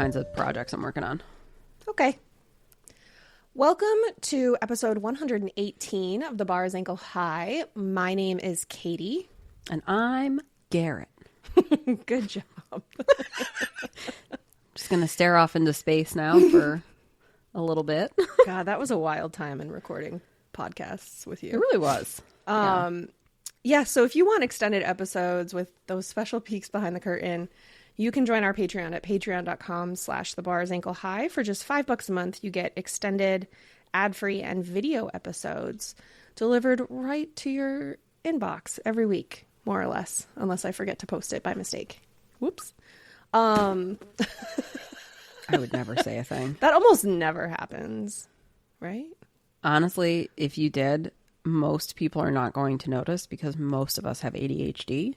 kinds of projects I'm working on. Okay. Welcome to episode 118 of The Bar is Ankle High. My name is Katie. And I'm Garrett. Good job. Just going to stare off into space now for a little bit. God, that was a wild time in recording podcasts with you. It really was. Yeah, so if you want extended episodes with those special peeks behind the curtain, you can join our Patreon at patreon.com/thebarsanklehigh. For just $5 a month, you get extended, ad-free, and video episodes delivered right to your inbox every week, more or less, unless I forget to post it by mistake. Whoops. I would never say a thing. That almost never happens, right? Honestly, if you did, most people are not going to notice because most of us have ADHD.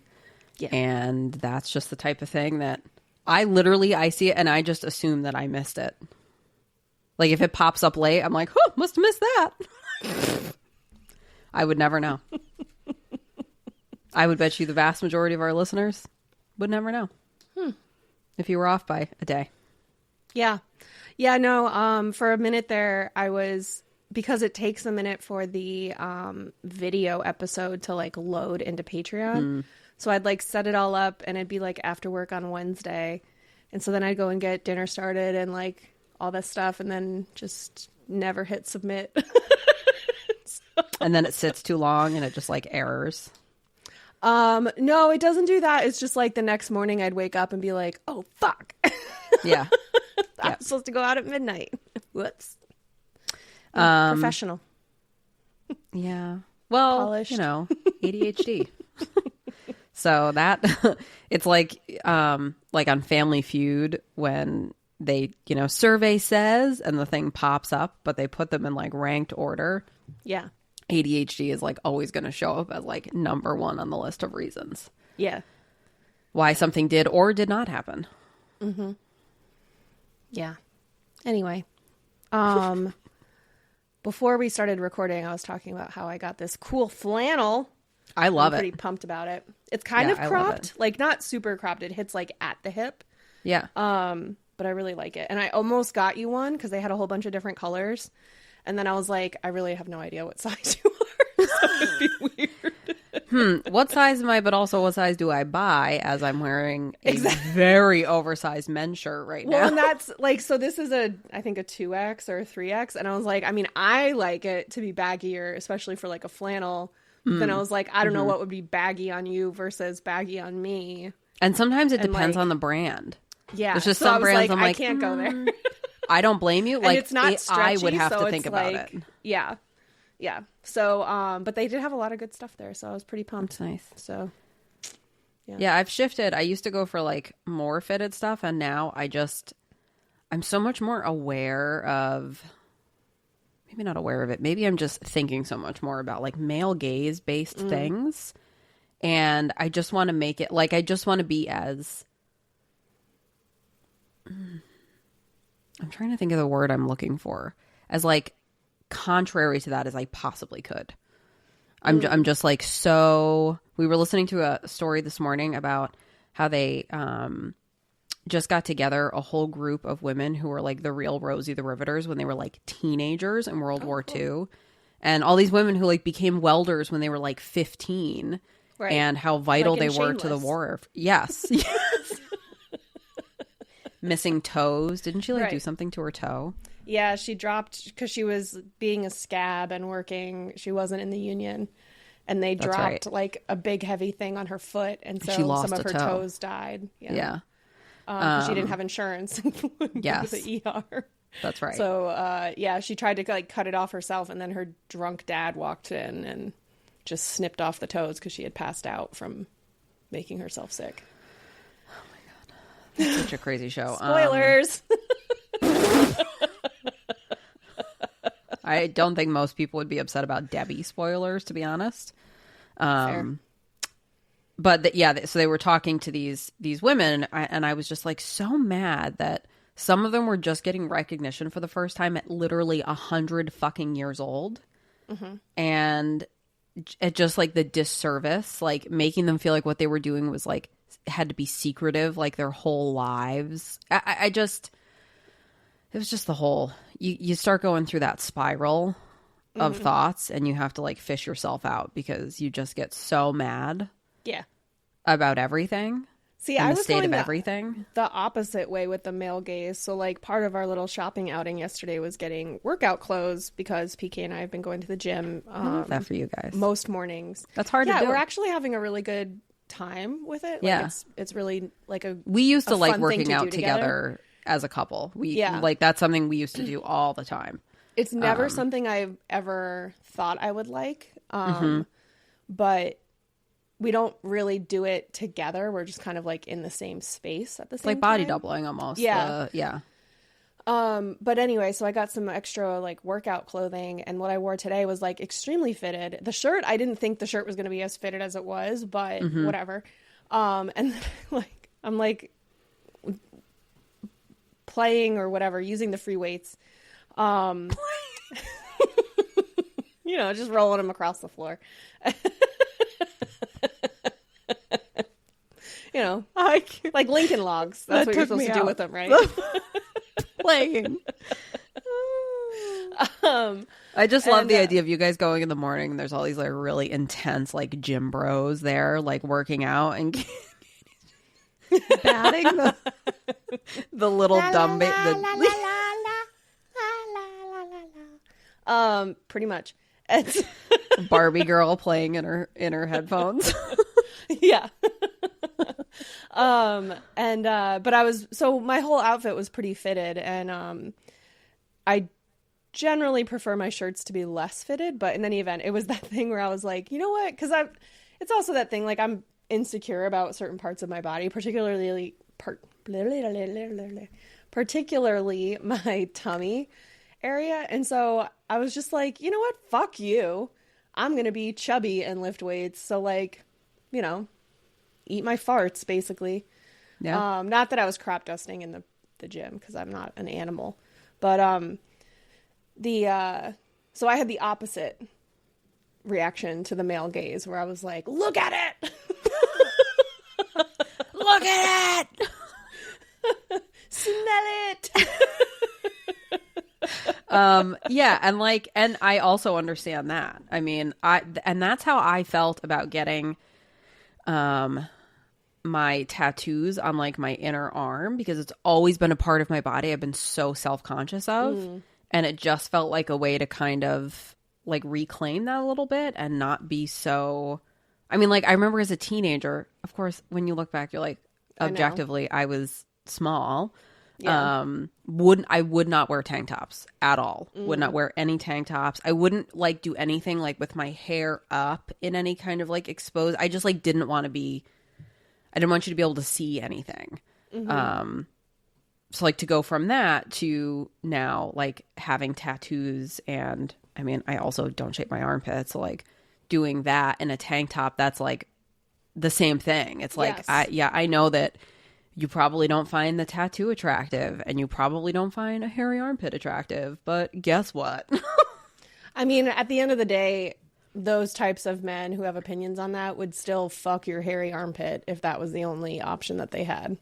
Yeah. And that's just the type of thing that I see it and I just assume that I missed it. Like if it pops up late, I'm like, oh, must have missed that. I would never know. I would bet you the vast majority of our listeners would never know. If you were off by a day. Yeah. Yeah, no, for a minute there, I was, because it takes a minute for the video episode to like load into Patreon. So I'd like set it all up and it'd be like after work on Wednesday. And so then I'd go and get dinner started and like all this stuff and then just never hit submit. And then it sits too long and it just like errors. No, it doesn't do that. It's just like the next morning I'd wake up and be like, oh, fuck. Yeah. I'm supposed to go out at midnight. Whoops. Professional. Yeah. Well, Polished. you know, ADHD. So that it's like on Family Feud when they, survey says and the thing pops up, but they put them in like ranked order. Yeah. ADHD is like always going to show up as like number one on the list of reasons. Yeah. Why something did or did not happen. Mm-hmm. Yeah. Anyway, before we started recording, I was talking about how I got this cool flannel. I love it. I'm pretty pumped about it. It's kind of cropped, like not super cropped. It hits like at the hip. Yeah. But I really like it. And I almost got you one because they had a whole bunch of different colors. And then I was like, I really have no idea what size you are. So it'd be weird. What size am I, but also what size do I buy as I'm wearing a very oversized men's shirt right now? Well, and that's like, so this is I think a 2X or a 3X. And I was like, I mean, I like it to be baggier, especially for like a flannel. Then I was like, I don't know what would be baggy on you versus baggy on me. And sometimes it depends on the brand. Yeah. There's just some brands I'm like, I can't go there. I don't blame you. Like, and it's not stretchy, I would have so to think about it. Yeah. Yeah. So, but they did have a lot of good stuff there. So I was pretty pumped. That's nice. So, yeah, I've shifted. I used to go for like more fitted stuff. And now I'm so much more aware of, maybe not aware of it. Maybe I'm just thinking so much more about like male gaze based things. And I just want to make it like, I just want to be as, I'm trying to think of the word I'm looking for, as like contrary to that as I possibly could. I'm just like, so we were listening to a story this morning about how they just got together a whole group of women who were like the real Rosie the Riveters when they were like teenagers in World War II. And all these women who like became welders when they were like 15 and how vital they were to the war. Yes. Yes. Missing toes. Didn't she like do something to her toe? Yeah, she dropped because she was being a scab and working. She wasn't in the Union. And they dropped like a big heavy thing on her foot. And so she lost some of her toes died. Yeah. She didn't have insurance. Yes. The ER. That's right. So, she tried to like cut it off herself. And then her drunk dad walked in and just snipped off the toes because she had passed out from making herself sick. That's such a crazy show. Spoilers. I don't think most people would be upset about Debbie spoilers, to be honest. Fair. But so they were talking to these women, and I was just like so mad that some of them were just getting recognition for the first time at literally 100 fucking years old, and it just like the disservice, like making them feel like what they were doing was like had to be secretive like their whole lives. I just it was just the whole, you start going through that spiral of thoughts, and you have to like fish yourself out because you just get so mad Yeah. about everything. See, and I the was state going of everything. the opposite way with the male gaze. So, like, part of our little shopping outing yesterday was getting workout clothes because PK and I have been going to the gym I love that for you guys. most mornings. That's hard to do. Yeah, we're actually having a really good time with it. Like, Yeah. it's really like We used to a like fun thing working to out do together as a couple. Yeah. Like that's something we used to do all the time. It's never something I've ever thought I would like. But we don't really do it together. We're just kind of like in the same space at the same Like body time. doubling almost. Yeah. Yeah. But anyway, so I got some extra like workout clothing, and what I wore today was like extremely fitted. The shirt, I didn't think the shirt was going to be as fitted as it was, but whatever. And then, like I'm like playing or whatever, using the free weights. You know, just rolling them across the floor. You know, like Lincoln Logs. That's what you're supposed to do with them, right? Playing. I just love the idea of you guys going in the morning and there's all these like really intense like gym bros there like working out and batting the little dumb pretty much. It's Barbie girl playing in her headphones. Yeah. But my whole outfit was pretty fitted, and I generally prefer my shirts to be less fitted, but in any event, it was that thing where I was like, you know what? Because it's also that thing, like I'm insecure about certain parts of my body, particularly my tummy area, and so I was just like, you know what? Fuck you. I'm gonna be chubby and lift weights, so like, you know, eat my farts, basically. Yeah. Not that I was crap dusting in the gym, because I'm not an animal. But so I had the opposite reaction to the male gaze, where I was like, look at it! Look at it! Smell it! Yeah, and I also understand that. I mean, and that's how I felt about getting my tattoos on like my inner arm, because it's always been a part of my body I've been so self-conscious of, and it just felt like a way to kind of like reclaim that a little bit and not be so, I mean, like I remember as a teenager, of course, when you look back, you're like, objectively I was small. Yeah. I would not wear tank tops at all. Would not wear any tank tops. I wouldn't like do anything like with my hair up in any kind of like exposed. I just like didn't want you to be able to see anything. So like to go from that to now like having tattoos, and I mean, I also don't shape my armpits. So like doing that in a tank top, that's like the same thing. It's like, yes. I know that you probably don't find the tattoo attractive, and you probably don't find a hairy armpit attractive, but guess what? I mean, at the end of the day, those types of men who have opinions on that would still fuck your hairy armpit if that was the only option that they had.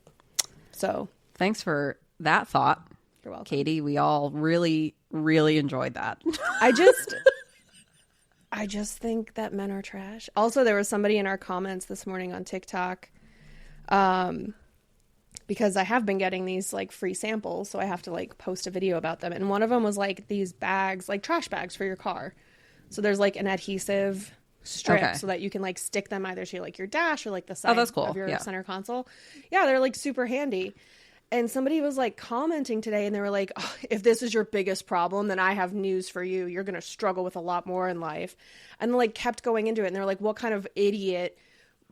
So thanks for that thought. You're welcome. Katie, we all really, really enjoyed that. I just think that men are trash. Also, there was somebody in our comments this morning on TikTok, because I have been getting these like free samples, so I have to like post a video about them. And one of them was like these bags, like trash bags for your car. So there's like an adhesive strip so that you can like stick them either to like your dash or like the side that's cool. of your center console. Yeah, they're like super handy. And somebody was like commenting today, and they were like, oh, if this is your biggest problem, then I have news for you. You're going to struggle with a lot more in life. And like kept going into it. And they were like, what kind of idiot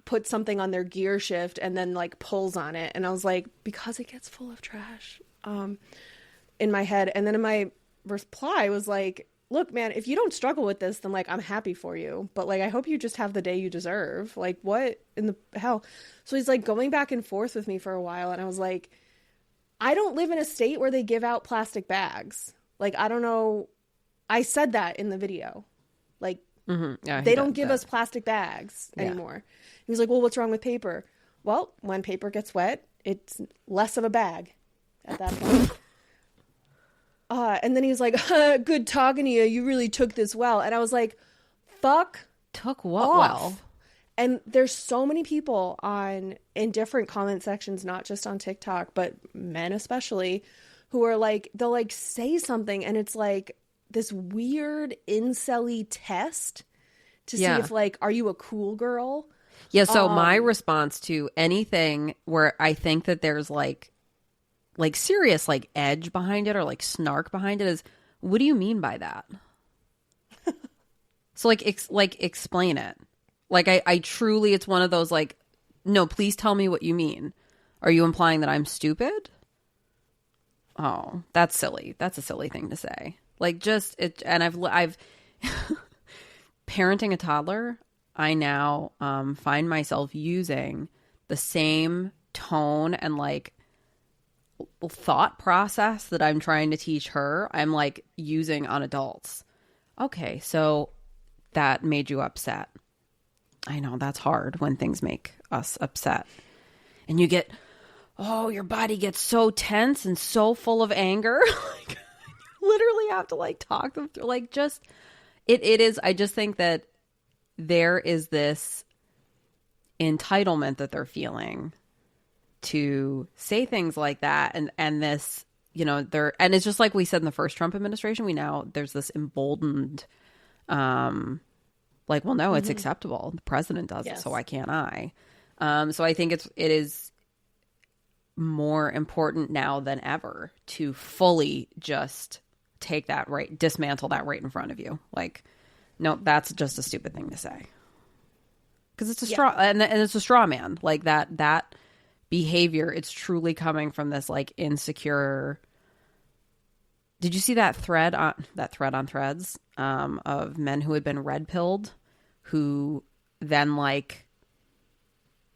put something on their gear shift and then like pulls on it? And I was like, because it gets full of trash in my head. And then in my reply was like, look, man, if you don't struggle with this, then like I'm happy for you, but like I hope you just have the day you deserve. Like what in the hell? So he's like going back and forth with me for a while, and I was like, I don't live in a state where they give out plastic bags. Like I don't know, I said that in the video, like they don't give us plastic bags anymore. He was like, well, what's wrong with paper? Well, when paper gets wet, it's less of a bag at that point. And then he's like, good talking to you. You really took this well. And I was like, fuck Took what off. well? And there's so many people in different comment sections, not just on TikTok, but men especially, who are like, they'll like say something and it's like this weird incel-y test to see if like, are you a cool girl? Yeah, so my response to anything where I think that there's like serious like edge behind it or like snark behind it is, what do you mean by that? So like explain it. Like I truly, it's one of those like, no, please tell me what you mean. Are you implying that I'm stupid? Oh, that's silly. That's a silly thing to say. Like just it, and I've parenting a toddler. I now find myself using the same tone and like thought process that I'm trying to teach her. I'm like using on adults. Okay, so that made you upset. I know that's hard when things make us upset. And you get, oh, your body gets so tense and so full of anger. Like, you literally have to like talk them through. Like just, it is, I just think that there is this entitlement that they're feeling to say things like that. And this, you know, and it's just like we said in the first Trump administration, there's this emboldened, like, well, no, it's acceptable. The president does it, so why can't I? So I think it is more important now than ever to fully just take that right, dismantle that right in front of you. Like, no, that's just a stupid thing to say. Because it's a straw, and it's a straw man. Like that behavior, it's truly coming from this like insecure. Did you see that thread on Threads of men who had been red pilled, who then like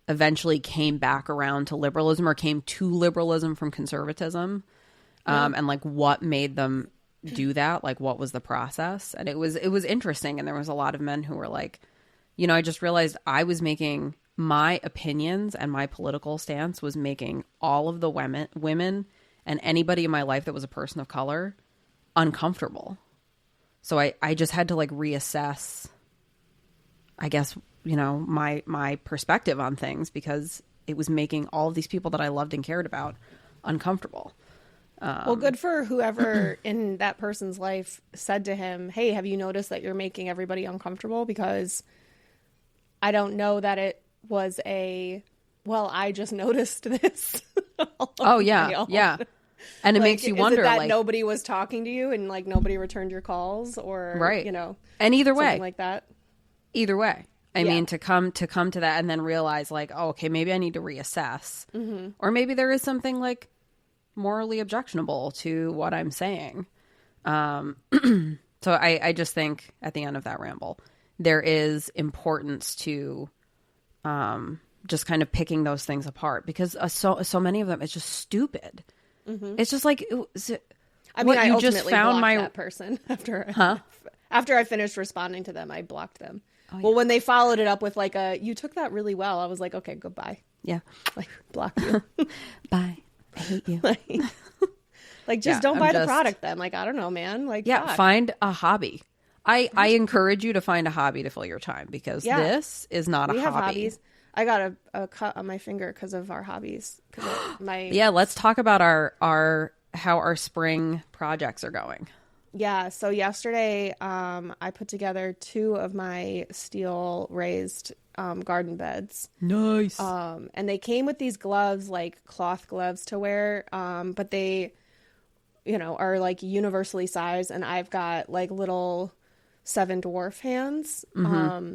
eventually came back around to liberalism or came to liberalism from conservatism, and like what made them do that? Like what was the process? And it was interesting. And there was a lot of men who were like, you know, I just realized I was making my opinions and my political stance was making all of the women and anybody in my life that was a person of color uncomfortable. So I just had to like reassess, I guess, you know, my perspective on things because it was making all of these people that I loved and cared about uncomfortable. Well, good for whoever in that person's life said to him, hey, have you noticed that you're making everybody uncomfortable? Because I don't know that it was well, I just noticed this. Oh, yeah. Yeah. And it like, makes you wonder, is it that like, nobody was talking to you and like nobody returned your calls or, right. you know, and either something way, like that. Either way. I mean, to come to that and then realize like, oh, okay, maybe I need to reassess, or maybe there is something like morally objectionable to what I'm saying. So I just think at the end of that ramble, there is importance to just kind of picking those things apart because so many of them, it's just stupid. It's just like, I mean, I you ultimately just found blocked that person after I finished responding to them. I blocked them. Oh, yeah. Well, when they followed it up with like you took that really well, I was like, okay, goodbye. Yeah. Like block you. Bye. I hate you. Like just don't buy the product then. Like, I don't know, man. Like, fuck. Find a hobby. I encourage you to find a hobby to fill your time because this is not a hobby. We have hobbies. I got a cut on my finger because of our hobbies. Let's talk about how our spring projects are going. Yeah, so yesterday I put together 2 of my steel raised garden beds. Nice. And they came with these gloves, like cloth gloves to wear, but they, you know, are like universally sized, and I've got like little 7 dwarf hands.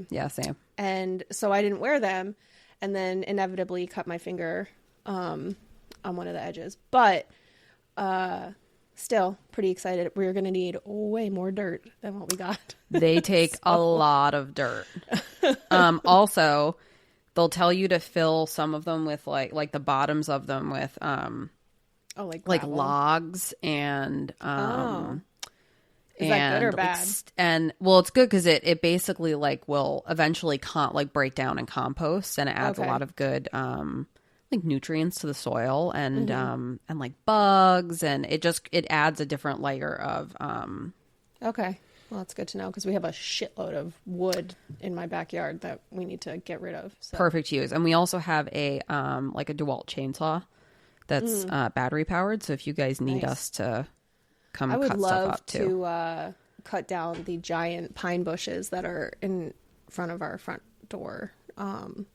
Yeah, same. And so I didn't wear them, and then inevitably cut my finger on one of the edges. But still pretty excited. We're going to need way more dirt than what we got. They take a lot of dirt. Also, they'll tell you to fill some of them with like the bottoms of them with like logs and Is that good or bad? And well, it's good because it basically like will eventually break down and compost, and it adds a lot of good like nutrients to the soil and like bugs, and it adds a different layer of Okay. Well, that's good to know because we have a shitload of wood in my backyard that we need to get rid of. So. perfect use. And we also have a like a DeWalt chainsaw that's battery powered. So if you guys need us to come cut stuff up too. I would love to cut down the giant pine bushes that are in front of our front door. But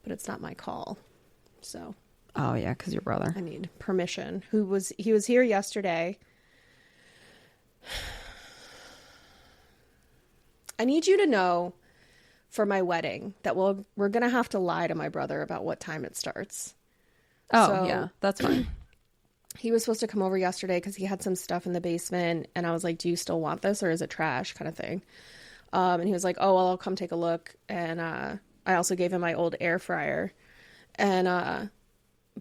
it's not my call. So. Oh yeah, because your brother. I need permission. He was here yesterday. I need you to know for my wedding that we're going to have to lie to my brother about what time it starts. Oh, yeah, that's fine. He was supposed to come over yesterday because he had some stuff in the basement. And I was like, do you still want this or is it trash kind of thing? And he was like, oh, well, I'll come take a look. And I also gave him my old air fryer. And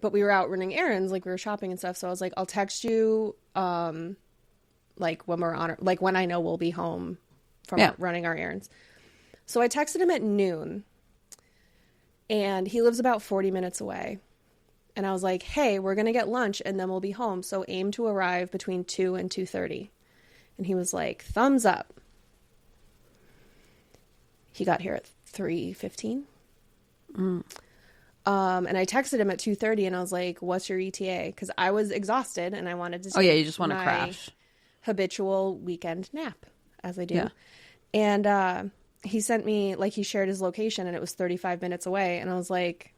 but we were out running errands, like we were shopping and stuff. So I was like, I'll text you like when we're on, like when I know we'll be home from running our errands. So I texted him at noon and he lives about 40 minutes away. And I was like, hey, we're going to get lunch and then we'll be home. So aim to arrive between 2 and 2:30. And he was like, thumbs up. He got here at 3:15. And I texted him at 2:30 and I was like, what's your ETA? Because I was exhausted and I wanted to take you just want to crash. Habitual weekend nap, as I do. Yeah. And he sent me, like, he shared his location and it was 35 minutes away. And I was like,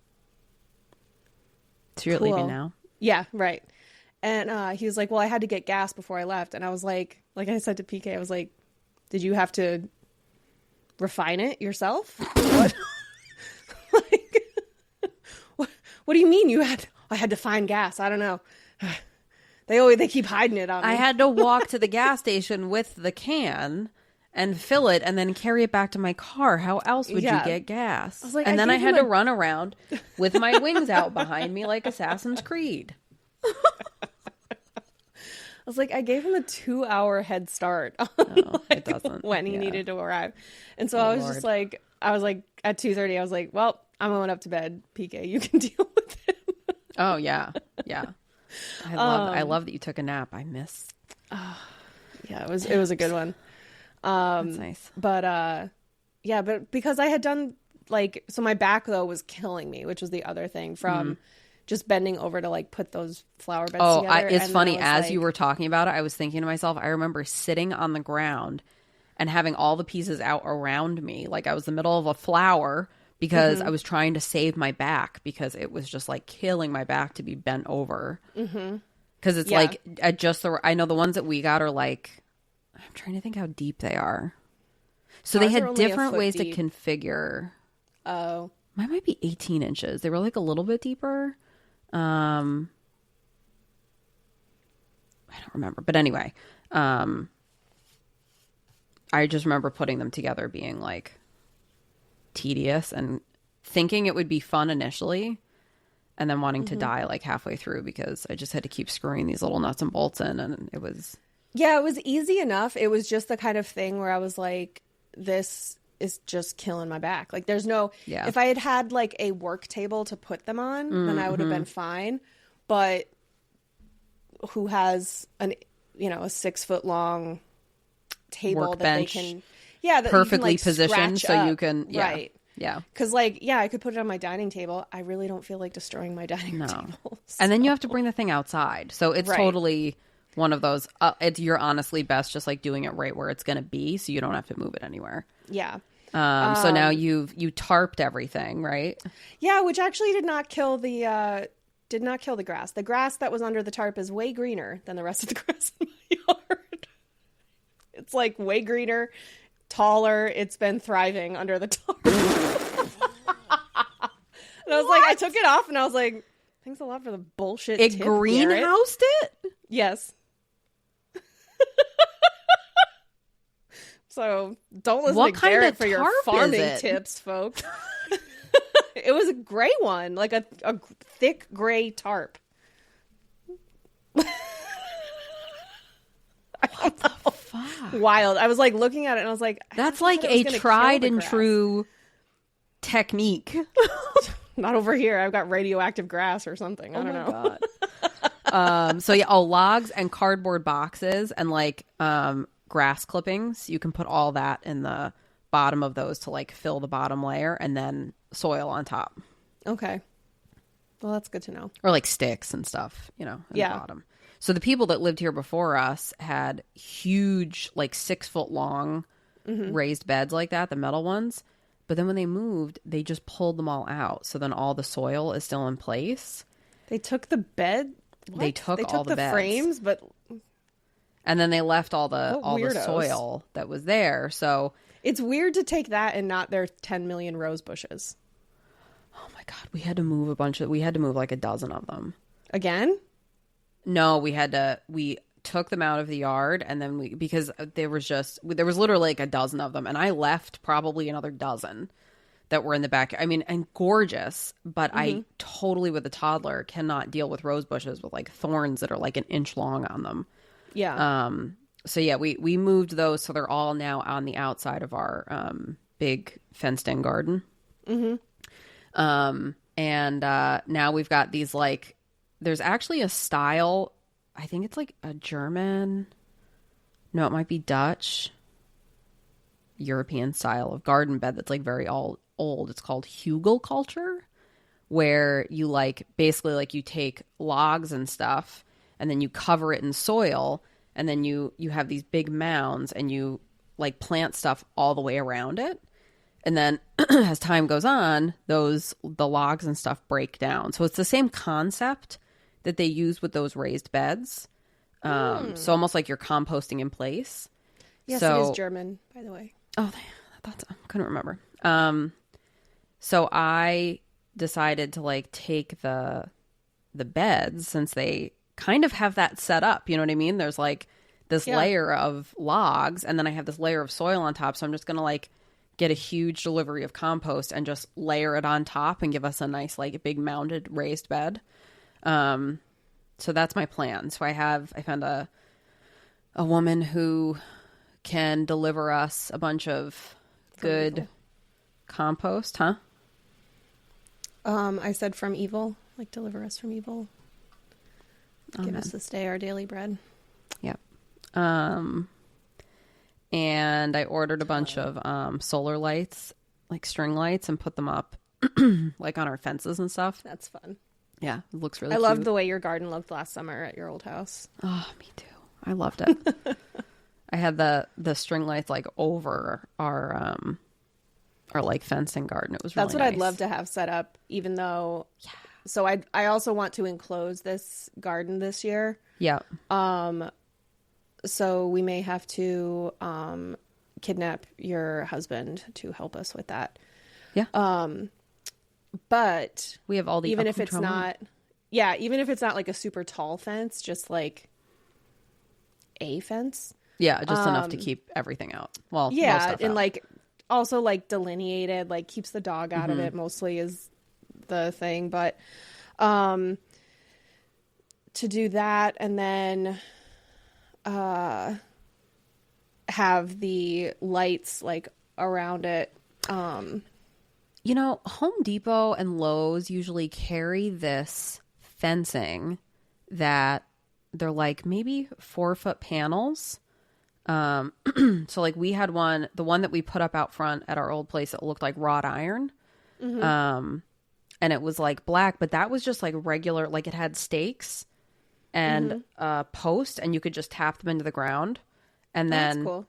so you're leaving now? Yeah, right. And he was like, well, I had to get gas before I left. And I was like I said to PK, I was like, did you have to refine it yourself? What? What do you mean I had to find gas? I don't know. They keep hiding it on me. I had to walk to the gas station with the can and fill it and then carry it back to my car. How else would you get gas? I was like, and then I had to run around with my wings out behind me like Assassin's Creed. I was like, I gave him a 2-hour head start on it doesn't. when he needed to arrive. And so I was just like, at 2:30, I was like, well, I'm going up to bed. PK, you can deal with it. Oh, yeah. Yeah. I love that you took a nap. I miss. Yeah, it was a good one. That's nice. But but because I had done so my back though was killing me, which was the other thing from just bending over to like put those flower beds together. It's funny. As you were talking about it, I was thinking to myself, I remember sitting on the ground and having all the pieces out around me. Like I was in the middle of a flower because I was trying to save my back because it was just like killing my back to be bent over. Because it's like I know the ones that we got are like, I'm trying to think how deep they are. So they had different ways to configure. Oh. Mine might be 18 inches. They were like a little bit deeper. I don't remember. But anyway, I just remember putting them together being like tedious and thinking it would be fun initially and then wanting to die like halfway through because I just had to keep screwing these little nuts and bolts in and it was... Yeah, it was easy enough. It was just the kind of thing where I was like, this is just killing my back. Like there's no... Yeah. If I had had like a work table to put them on, then I would have been fine. But who has a 6-foot long table workbench that they can... Yeah, that perfectly you can, positioned so up. you can... Yeah. Right. Yeah. Because I could put it on my dining table. I really don't feel like destroying my dining table. So. And then you have to bring the thing outside. So it's totally one of those, you're honestly best just like doing it right where it's going to be so you don't have to move it anywhere. Yeah. So now you tarped everything, right? Yeah, which actually did not kill the grass. The grass that was under the tarp is way greener than the rest of the grass in my yard. It's like way greener, taller. It's been thriving under the tarp. And I was like, I took it off and I was like, thanks a lot for the bullshit. It greenhoused it? Yes. So don't listen to Garrett for your farming tips, folks. It was a gray one, like a thick gray tarp. What the fuck? Wild. I was like looking at it and I was like, that's like a tried and true technique. Not over here. I've got radioactive grass or something. I don't know. God. So yeah, logs and cardboard boxes and like grass clippings. You can put all that in the bottom of those to like fill the bottom layer, and then soil on top. Okay. Well, that's good to know. Or like sticks and stuff, in the bottom. So the people that lived here before us had huge, like 6-foot long raised beds like that, the metal ones. But then when they moved, they just pulled them all out. So then all the soil is still in place. They took the bed? What? They took all the beds. Frames, but... And then they left all the soil that was there. So it's weird to take that and not their 10 million rose bushes. Oh my God, we had to move like a dozen of them. Again? No, we took them out of the yard, and then because there was literally like a dozen of them, and I left probably another dozen that were in the back. I mean, and gorgeous, but I totally, with a toddler, cannot deal with rose bushes with like thorns that are like an inch long on them. Yeah. So yeah, we moved those, so they're all now on the outside of our big fenced-in garden. And now we've got these like, there's actually a style, I think it's like a German, no, it might be Dutch, European style of garden bed that's like very old. It's called hugel culture, where you like basically like you take logs and stuff and then you cover it in soil, and then you have these big mounds and you like plant stuff all the way around it. And then as time goes on, the logs and stuff break down. So it's the same concept that they use with those raised beds. So almost like you're composting in place. Yes, it is German, by the way. Oh, I couldn't remember. So I decided to like take the beds, since they kind of have that set up. You know what I mean? There's like this layer of logs, and then I have this layer of soil on top. So I'm just going to like get a huge delivery of compost and just layer it on top and give us a nice like big mounded raised bed. So that's my plan. So I found a woman who can deliver us a bunch of good compost, huh? I said from evil, like deliver us from evil. Give us this day our daily bread. Yep. And I ordered a bunch of solar lights, like string lights, and put them up like on our fences and stuff. That's fun. Yeah, it looks really I cute. loved the way your garden looked last summer at your old house. Oh, me too. I loved it. I had the string lights like over our like fencing garden. It was really That's what nice. I'd love to have set up, even though. Yeah. So I also want to enclose this garden this year. Yeah. So we may have to kidnap your husband to help us with that. Yeah. But we have all the even if it's not like a super tall fence, just like a fence. Yeah, just enough to keep everything out. Well, yeah, most stuff and out. like also like delineated, like keeps the dog out of it mostly is the thing. But to do that, and then have the lights like around it. Home Depot and Lowe's usually carry this fencing that they're like maybe 4-foot panels. So like we had the one that we put up out front at our old place, it looked like wrought iron. And it was like black, but that was just like regular, like it had stakes and a post, and you could just tap them into the ground, and then cool.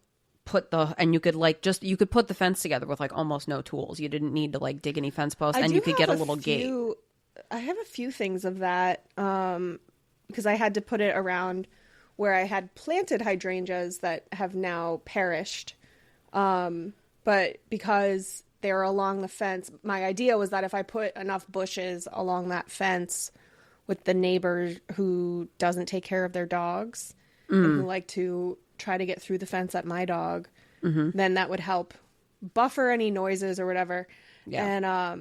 you could put the fence together with like almost no tools. You didn't need to like dig any fence posts, and you could get a little gate. I have a few things of that because I had to put it around where I had planted hydrangeas that have now perished. But because they're along the fence, my idea was that if I put enough bushes along that fence with the neighbor who doesn't take care of their dogs and who like to try to get through the fence at my dog, then that would help buffer any noises or whatever. Yeah.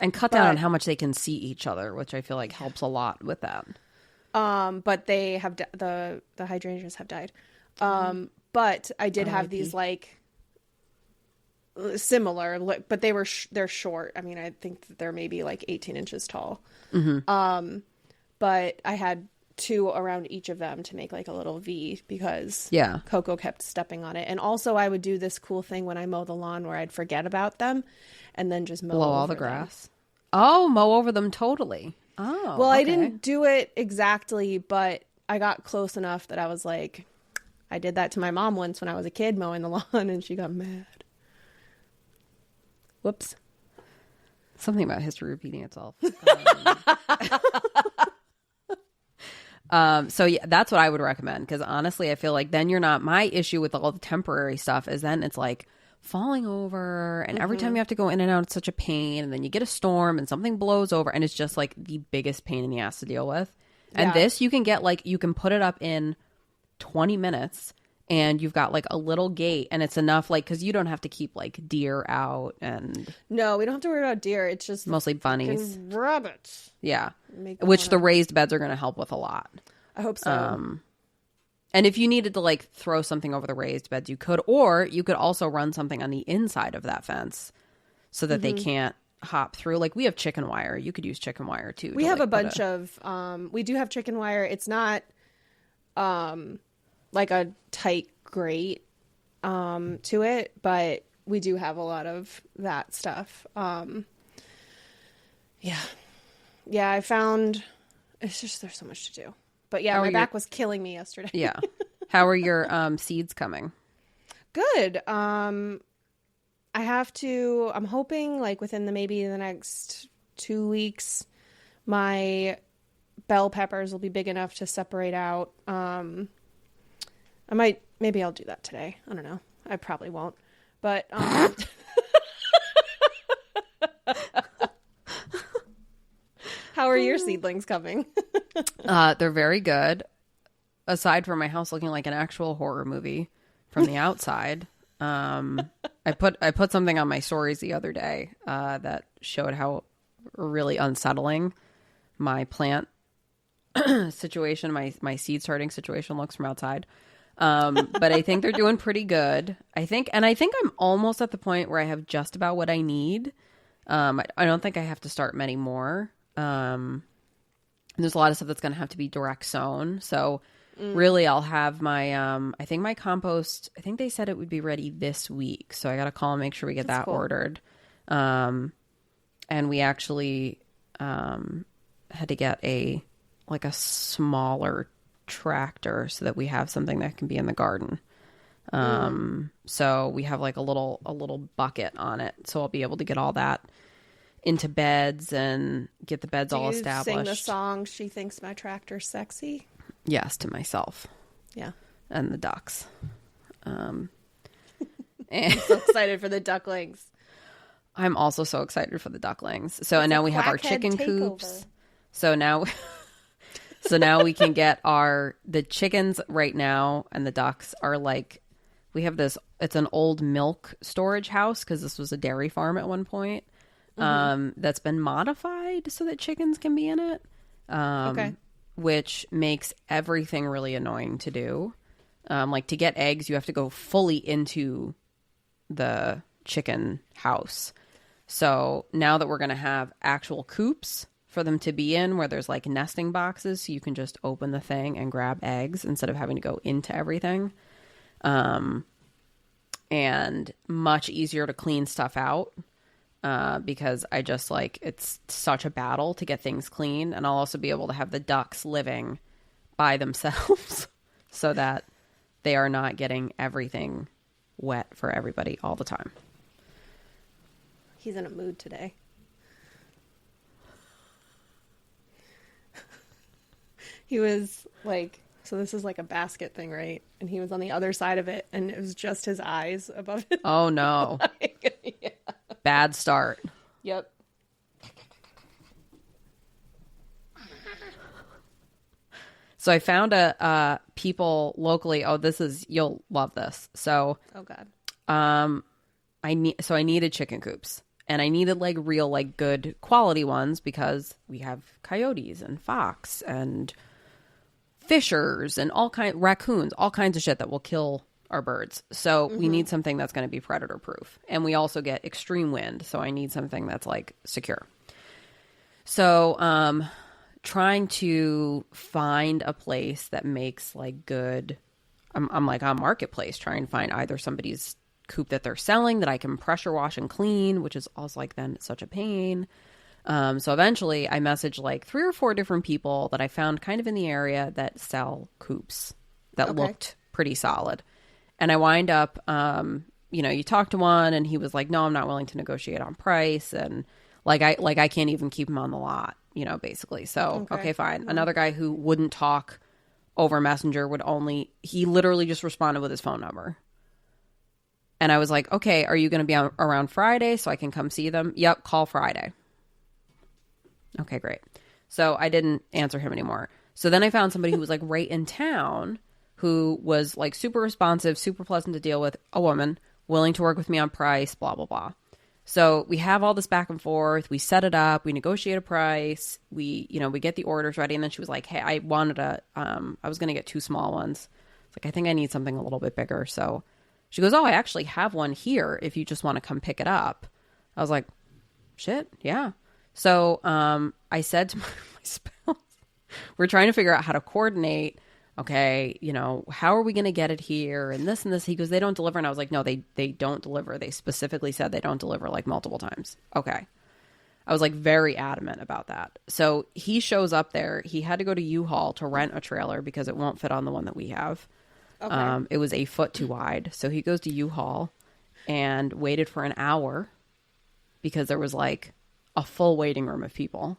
And cut down on how much they can see each other, which I feel like helps a lot with that. But they have the hydrangeas have died. But I did have these like similar, but they're short. I mean, I think that they're maybe like 18 inches tall. But I had 2 around each of them to make like a little V because Coco kept stepping on it. And also I would do this cool thing when I mow the lawn where I'd forget about them and then just mow blow all over the them. grass. Oh, mow over them totally. Oh, well, okay. I didn't do it exactly, but I got close enough that I was like, I did that to my mom once when I was a kid mowing the lawn and she got mad. Whoops. Something about history repeating itself. So yeah, that's what I would recommend, because honestly, I feel like then you're not, my issue with all the temporary stuff is then it's like falling over, and every time you have to go in and out, it's such a pain, and then you get a storm and something blows over, and it's just like the biggest pain in the ass to deal with. And this you can get, like, you can put it up in 20 minutes and you've got like a little gate, and it's enough, like, because you don't have to keep like deer out, and no, we don't have to worry about deer. It's just mostly bunnies, rabbits. Yeah, which the raised beds are going to help with a lot. I hope so. And if you needed to like throw something over the raised beds, you could, or you could also run something on the inside of that fence so that they can't hop through. Like, we have chicken wire. You could use chicken wire too. We have a bunch of we do have chicken wire. It's not like a tight grate to it, but we do have a lot of that stuff. Yeah, I found it's just there's so much to do. But yeah, my back was killing me yesterday. Yeah. How are your seeds coming? Good. I'm hoping like within maybe the next 2 weeks, my bell peppers will be big enough to separate out. Maybe I'll do that today. I don't know. I probably won't. But how are your seedlings coming? They're very good. Aside from my house looking like an actual horror movie from the outside, I put something on my stories the other day that showed how really unsettling my plant situation, my seed starting situation looks from outside. But I think they're doing pretty good. I think I'm almost at the point where I have just about what I need. I don't think I have to start many more. There's a lot of stuff that's going to have to be direct sown. So really I'll have my, I think my compost, I think they said it would be ready this week. So I got to call and make sure we get that ordered. And we actually, had to get a smaller tractor so that we have something that can be in the garden. So we have like a little bucket on it. So I'll be able to get all that into beds and get the beds all established. Sing the song, "She Thinks My Tractor's Sexy"? Yes, to myself. Yeah. And the ducks. I'm so excited for the ducklings. I'm also so excited for the ducklings. So and now we have our chicken coops. So now we can get the chickens right now, and the ducks are like, we have this, it's an old milk storage house because this was a dairy farm at one point. That's been modified so that chickens can be in it. Okay. Which makes everything really annoying to do. Like to get eggs, you have to go fully into the chicken house. So now that we're going to have actual coops for them to be in, where there's like nesting boxes, so you can just open the thing and grab eggs instead of having to go into everything. And much easier to clean stuff out. Because I just it's such a battle to get things clean. And I'll also be able to have the ducks living by themselves so that they are not getting everything wet for everybody all the time. He's in a mood today. He was like, so this is like a basket thing, right? And he was on the other side of it, and it was just his eyes above it. Oh, no. Yeah. Bad start. Yep. So I found people locally. Oh, you'll love this. So, oh God. I needed chicken coops, and I needed like real, like good quality ones because we have coyotes and fox and fishers and raccoons, all kinds of shit that will kill our birds. So we need something that's going to be predator proof. And we also get extreme wind. So I need something that's like secure. So trying to find a place that makes like good, I'm like on Marketplace trying to find either somebody's coop that they're selling that I can pressure wash and clean, which is also like then such a pain. So eventually I messaged like 3 or 4 different people that I found kind of in the area that sell coops that looked pretty solid. And I wind up, you talk to one and he was like, no, I'm not willing to negotiate on price. And I can't even keep him on the lot, basically. So, okay, fine. Another guy who wouldn't talk over Messenger he literally just responded with his phone number. And I was like, okay, are you going to be around Friday so I can come see them? Yep, call Friday. Okay, great. So I didn't answer him anymore. So then I found somebody who was like right in town who was like super responsive, super pleasant to deal with, a woman, willing to work with me on price, blah, blah, blah. So we have all this back and forth. We set it up. We negotiate a price. We get the orders ready. And then she was like, hey, I was going to get 2 small ones. It's like, I think I need something a little bit bigger. So she goes, oh, I actually have one here if you just want to come pick it up. I was like, shit, yeah. So I said to my spouse, we're trying to figure out how to coordinate. Okay, how are we going to get it here and this and this? He goes, they don't deliver. And I was like, no, they don't deliver. They specifically said they don't deliver like multiple times. Okay. I was like very adamant about that. So he shows up there. He had to go to U-Haul to rent a trailer because it won't fit on the one that we have. Okay. It was 8 foot too wide. So he goes to U-Haul and waited for an hour because there was like a full waiting room of people.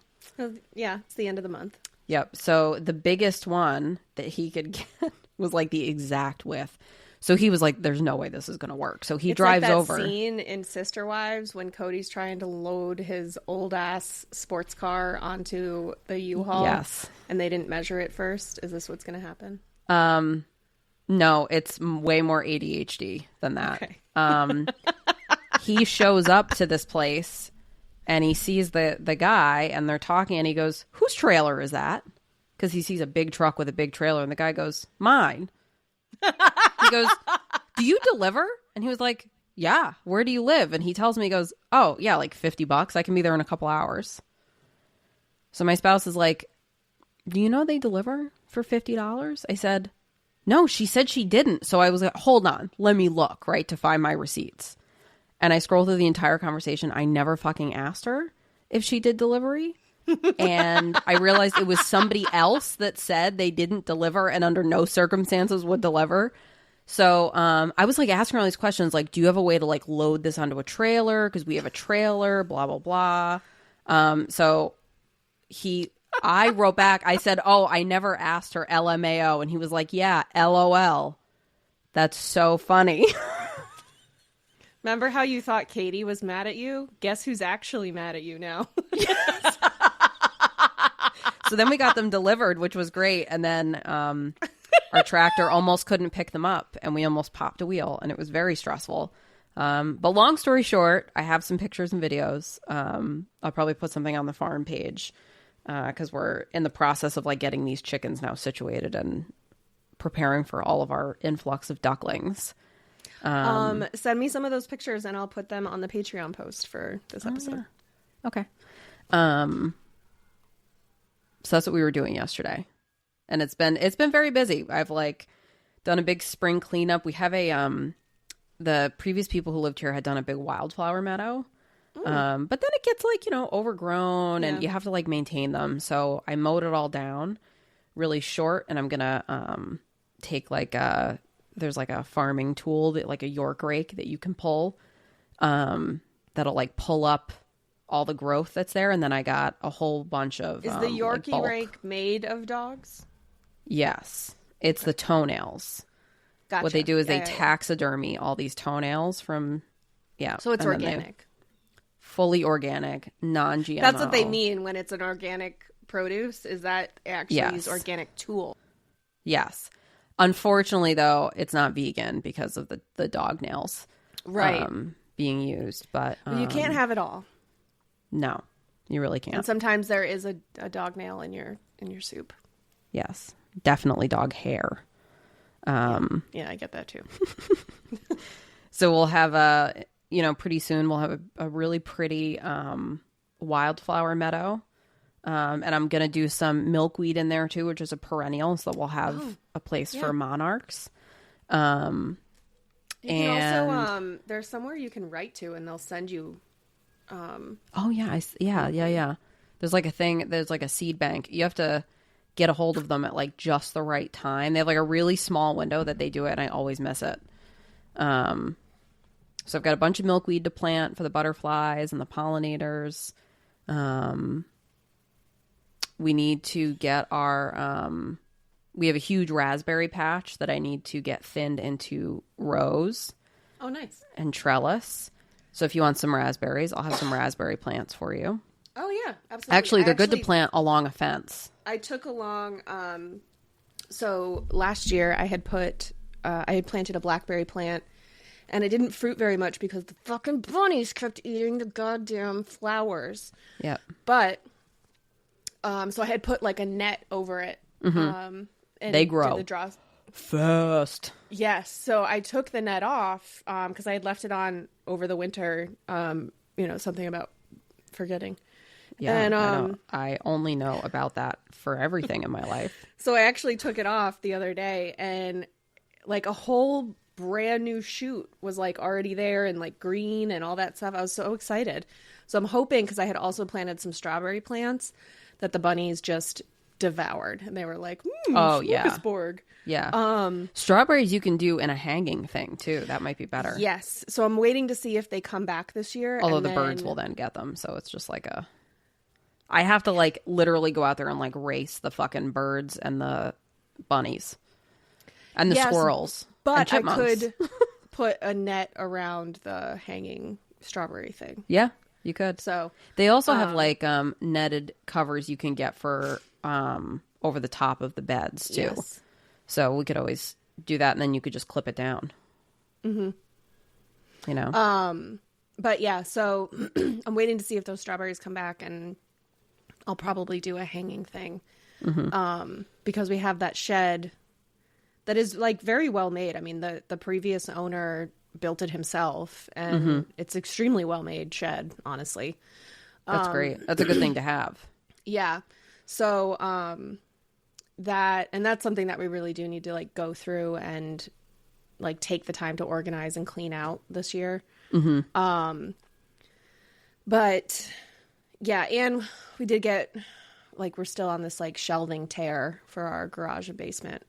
Yeah, it's the end of the month. Yep. So the biggest one that he could get was like the exact width. So he was like, there's no way this is going to work. So he drives like that over. Scene in Sister Wives when Cody's trying to load his old ass sports car onto the U-Haul. Yes. And they didn't measure it first. Is this what's going to happen? No, it's way more ADHD than that. Okay. He shows up to this place. And he sees the guy and they're talking and he goes, whose trailer is that? Because he sees a big truck with a big trailer and the guy goes, mine. He goes, do you deliver? And he was like, yeah, where do you live? And he tells me, he goes, oh, yeah, like $50. I can be there in a couple hours. So my spouse is like, do you know they deliver for $50? I said, no, she said she didn't. So I was like, hold on, let me look, right, to find my receipts. And I scrolled through the entire conversation. I never fucking asked her if she did delivery. And I realized it was somebody else that said they didn't deliver and under no circumstances would deliver. So I was like asking her all these questions, like, do you have a way to like load this onto a trailer? Because we have a trailer, blah, blah, blah. So I wrote back, I said, oh, I never asked her LMAO. And he was like, yeah, LOL. That's so funny. Remember how you thought Katie was mad at you? Guess who's actually mad at you now? Yes. So then we got them delivered, which was great. And then our tractor almost couldn't pick them up and we almost popped a wheel and it was very stressful. But long story short, I have some pictures and videos. I'll probably put something on the farm page because we're in the process of like getting these chickens now situated and preparing for all of our influx of ducklings. Send me some of those pictures and I'll put them on the Patreon post for this episode. Yeah. Okay. So that's what we were doing yesterday. And it's been very busy. I've like done a big spring cleanup. We have the previous people who lived here had done a big wildflower meadow. But then it gets like, overgrown and you have to like maintain them. So I mowed it all down really short and I'm going to take like there's like a farming tool that like a York rake that you can pull that'll like pull up all the growth that's there. And then I got a whole bunch of Is the Yorkie rake made of dogs? Yes. It's the toenails. Gotcha. What they do is they taxidermy all these toenails from So it's organic. Fully organic, non-GMO. That's what they mean when it's an organic produce, is that actually use organic tool. Yes. Unfortunately, though, it's not vegan because of the dog nails being used. But you can't have it all. No, you really can't. And sometimes there is a dog nail in your soup. Yes, definitely dog hair. Yeah, I get that too. So we'll have pretty soon we'll have a really pretty wildflower meadow. And I'm going to do some milkweed in there too, which is a perennial. So we'll have a place for monarchs. You can also, there's somewhere you can write to and they'll send you. Oh yeah. Yeah. There's like a thing, there's like a seed bank. You have to get a hold of them at like just the right time. They have like a really small window that they do it and I always miss it. So I've got a bunch of milkweed to plant for the butterflies and the pollinators. We need to get we have a huge raspberry patch that I need to get thinned into rows. Oh, nice. And trellis. So if you want some raspberries, I'll have some raspberry plants for you. Oh, yeah, absolutely. Actually, they're good to plant along a fence. I took along, so last year I had planted a blackberry plant and it didn't fruit very much because the fucking bunnies kept eating the goddamn flowers. Yep. But, so I had put like a net over it. Mm-hmm. And they grow the draws fast. Yes. So I took the net off because I had left it on over the winter. Something about forgetting. Yeah, and I only know about that for everything in my life. So I actually took it off the other day, and like a whole brand new shoot was like already there and like green and all that stuff. I was so excited. So I'm hoping, because I had also planted some strawberry plants, that the bunnies just devoured, and they were like, smorgasbord. Yeah. Strawberries you can do in a hanging thing too. That might be better. Yes. So I'm waiting to see if they come back this year. Although the birds will then get them, so it's just like I have to like literally go out there and like race the fucking birds and the bunnies and the squirrels. But and I could put a net around the hanging strawberry thing. Yeah, you could. So they also have like netted covers you can get for over the top of the beds too. Yes. So we could always do that, and then you could just clip it down. Mm-hmm. You know. But yeah, so I'm waiting to see if those strawberries come back, and I'll probably do a hanging thing. Mm-hmm. Because we have that shed that is like very well made. I mean, the previous owner built it himself, and it's extremely well made shed, honestly. That's great. That's a good thing to have. Yeah. So, that's something that we really do need to like go through and like take the time to organize and clean out this year. Mm-hmm. But yeah, and we did get like, we're still on this like shelving tear for our garage and basement.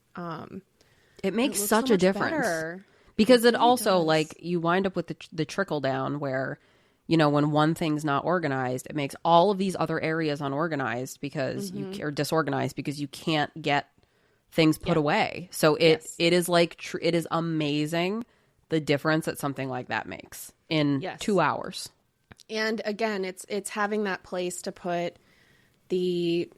It makes such a difference better. Because it also does. Like you wind up with the trickle down where, when one thing's not organized, it makes all of these other areas unorganized because or disorganized because you can't get things put away. So it is like, it is amazing the difference that something like that makes in 2 hours. And again, it's having that place to put the,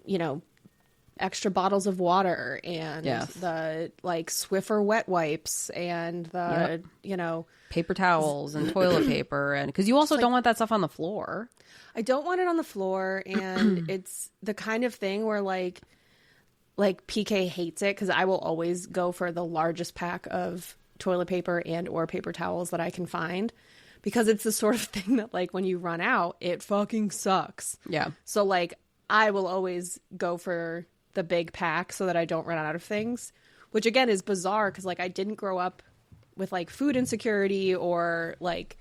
extra bottles of water and the like Swiffer wet wipes and the, paper towels and toilet paper. And because you also don't want that stuff on the floor. I don't want it on the floor. And it's the kind of thing where like PK hates it because I will always go for the largest pack of toilet paper and or paper towels that I can find, because it's the sort of thing that like when you run out, it fucking sucks. Yeah. So like I will always go for the big pack so that I don't run out of things, which again is bizarre because like I didn't grow up with like food insecurity or like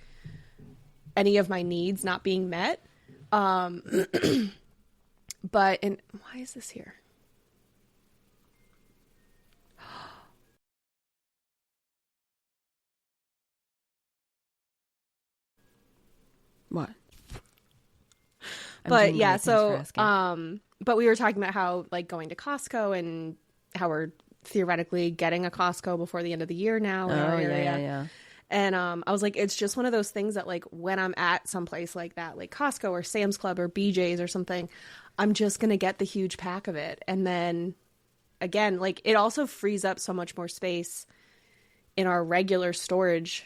any of my needs not being met. But why is this here? What? But yeah, so but we were talking about how like going to Costco and how we're theoretically getting a Costco before the end of the year now in our area. Yeah. And I was like, it's just one of those things that like when I'm at someplace like that, like Costco or Sam's Club or BJ's or something, I'm just gonna get the huge pack of it. And then again, like it also frees up so much more space in our regular storage,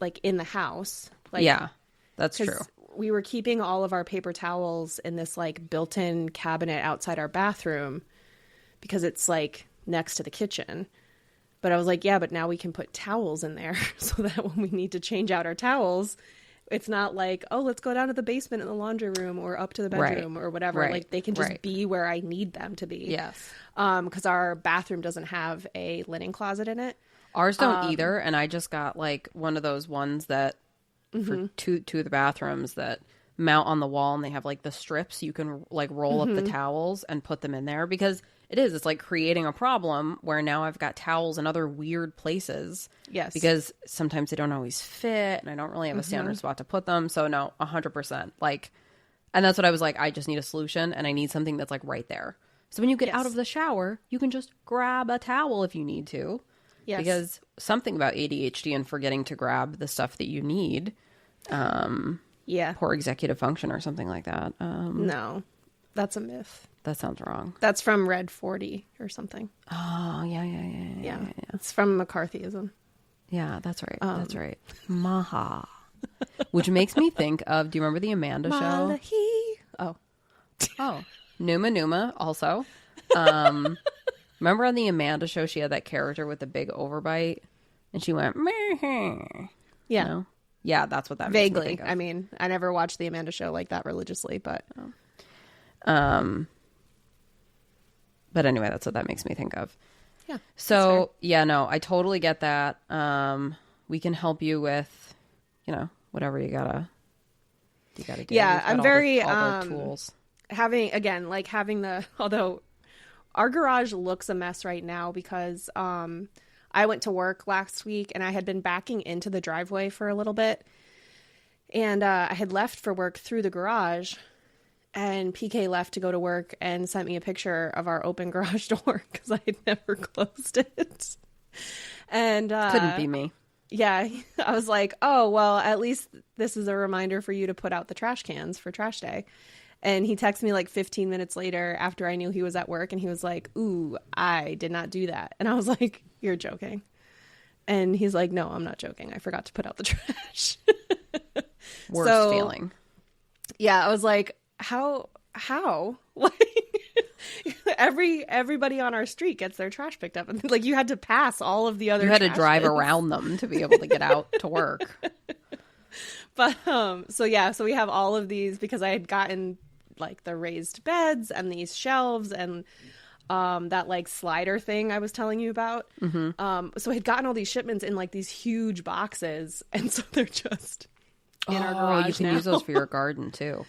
like in the house. Like, yeah, that's true. We were keeping all of our paper towels in this like built-in cabinet outside our bathroom because it's like next to the kitchen. But I was like, yeah, but now we can put towels in there so that when we need to change out our towels, it's not like, oh, let's go down to the basement in the laundry room or up to the bedroom or whatever. Right. Like they can just be where I need them to be. Yes. Because our bathroom doesn't have a linen closet in it. Ours don't either. And I just got like one of those ones that for two of the bathrooms that mount on the wall, and they have like the strips. You can like roll up the towels and put them in there, because it's like creating a problem where now I've got towels in other weird places. Yes. Because sometimes they don't always fit and I don't really have a standard spot to put them. So no, 100%. Like, and that's what I was like, I just need a solution, and I need something that's like right there. So when you get out of the shower, you can just grab a towel if you need to. Yes. Because something about ADHD and forgetting to grab the stuff that you need. Poor executive function or something like that. No, that's a myth. That sounds wrong. That's from Red 40 or something. Oh, yeah. It's from McCarthyism. Yeah, that's right. That's right. Maha. Which makes me think of, do you remember the Amanda show? Oh. Numa also. Remember on the Amanda show, she had that character with the big overbite, and she went, meh. Yeah. You know? Yeah, that's what that vaguely. Makes me think of. I mean, I never watched the Amanda show like that religiously, but but anyway, that's what that makes me think of. Yeah. So yeah, no, I totally get that. We can help you with, whatever you gotta do. Yeah, I'm very all the tools. Having although our garage looks a mess right now because I went to work last week and I had been backing into the driveway for a little bit, and I had left for work through the garage, and PK left to go to work and sent me a picture of our open garage door because I had never closed it. And couldn't be me. Yeah, I was like, oh, well, at least this is a reminder for you to put out the trash cans for trash day. And he texted me like 15 minutes later after I knew he was at work, and he was like, ooh, I did not do that. And I was like, you're joking. And he's like, no, I'm not joking. I forgot to put out the trash. Worst feeling. Yeah, I was like, how? Like, everybody on our street gets their trash picked up. And like, you had to pass all of the other. You had to drive bins around them to be able to get out to work. But so we have all of these because I had gotten like the raised beds and these shelves and that like slider thing I was telling you about. So I had gotten all these shipments in like these huge boxes, and so they're just in our garage. You can use those for your garden too.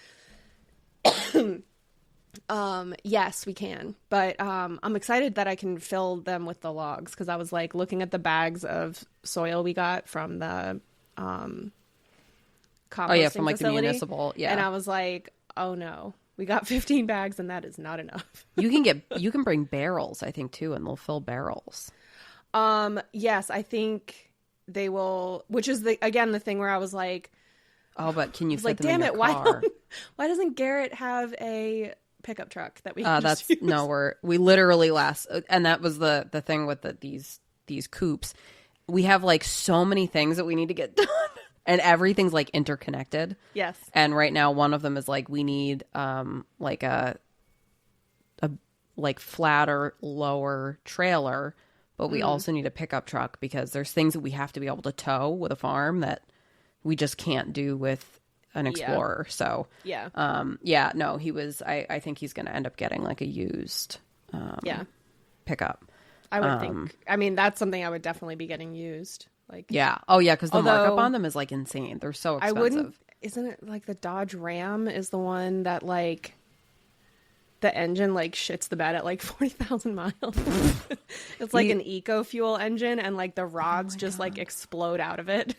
Yes, we can. But I'm excited that I can fill them with the logs, because I was like looking at the bags of soil we got from the composting from like facility, the municipal. Yeah. And I was like, oh no, we got 15 bags and that is not enough. You can bring barrels, I think, too, and they'll fill barrels. Yes, I think they will, which is the thing where I was like, oh, but can you fit like, them damn in it, your car? why doesn't Garrett have a pickup truck that we can that's just use? No, we literally and that was the thing with these coops. We have like so many things that we need to get done. And everything's like interconnected. Yes. And right now one of them is like we need like a like flatter, lower trailer, but we also need a pickup truck because there's things that we have to be able to tow with a farm that we just can't do with an Explorer. So no, he was I think he's gonna end up getting like a used pickup. I would think. I mean, that's something I would definitely be getting used. Like, yeah. Oh, yeah, because the markup on them is, like, insane. They're so expensive. Isn't it, like, the Dodge Ram is the one that, like, the engine, like, shits the bed at, like, 40,000 miles? It's, like, an eco-fuel engine, and, like, the rods just, like, explode out of it.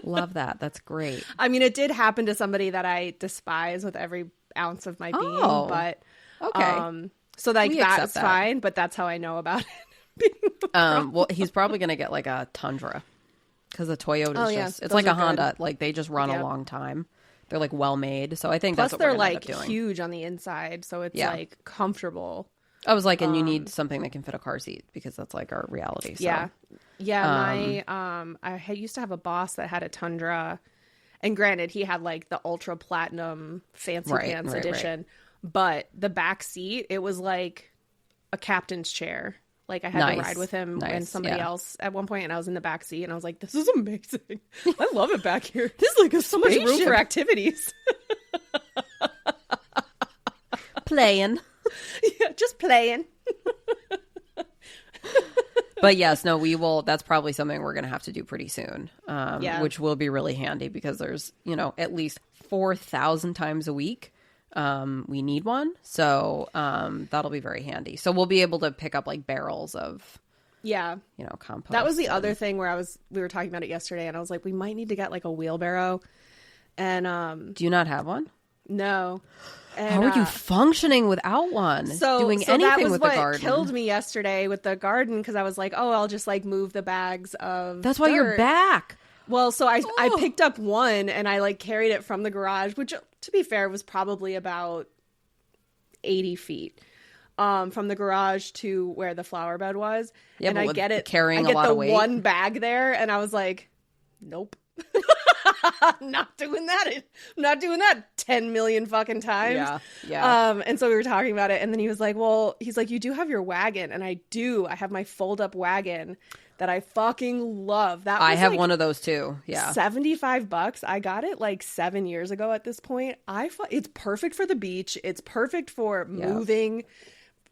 Love that. That's great. I mean, it did happen to somebody that I despise with every ounce of my being, but... Okay. So, like, that's fine, but that's how I know about it. Well, he's probably going to get, like, a Tundra. Because the Toyota is it's like a Honda. Like, they just run a long time. They're, like, well-made. So I think that's what we're going to end up doing. Plus, they're, like, huge on the inside. So it's, like, comfortable. I was like, and you need something that can fit a car seat. Because that's, like, our reality. So. Yeah. Yeah, I used to have a boss that had a Tundra. And granted, he had, like, the Ultra Platinum Fancy Pants edition. Right. But the back seat, it was, like, a captain's chair. Like I had to Nice. ride with him and Nice. somebody Yeah. else at one point, and I was in the back seat, and I was like, "This is amazing! I love it back here. This is like so much room spaceship. for activities." Playing. Yeah, just playing. But yes, no, we will. That's probably something we're going to have to do pretty soon, Yeah. which will be really handy because there's, at least 4,000 times a week we need one. So that'll be very handy. So we'll be able to pick up like barrels of, Yeah. compost. That was the other thing where we were talking about it yesterday, and I was like, we might need to get like a wheelbarrow. And Do you not have one? no. And, How are you functioning without one? Doing that anything was with what the garden? killed me yesterday with the garden, because I was like, oh, I'll just like move the bags of That's why you're dirt. back. Well, so I picked up one and I like carried it from the garage, which to be fair was probably about 80 feet from the garage to where the flower bed was. Yeah, and but I with get it carrying I get a lot the of weight. one bag there, and I was like, nope. Not doing that. I'm not doing that 10 million fucking times. Yeah. And so we were talking about it, and then he was like, well, he's like, you do have your wagon. And I do. I have my fold up wagon that I fucking love. That was I have like one of those too. Yeah. $75. I got it like 7 years ago at this point. It's perfect for the beach. It's perfect for moving,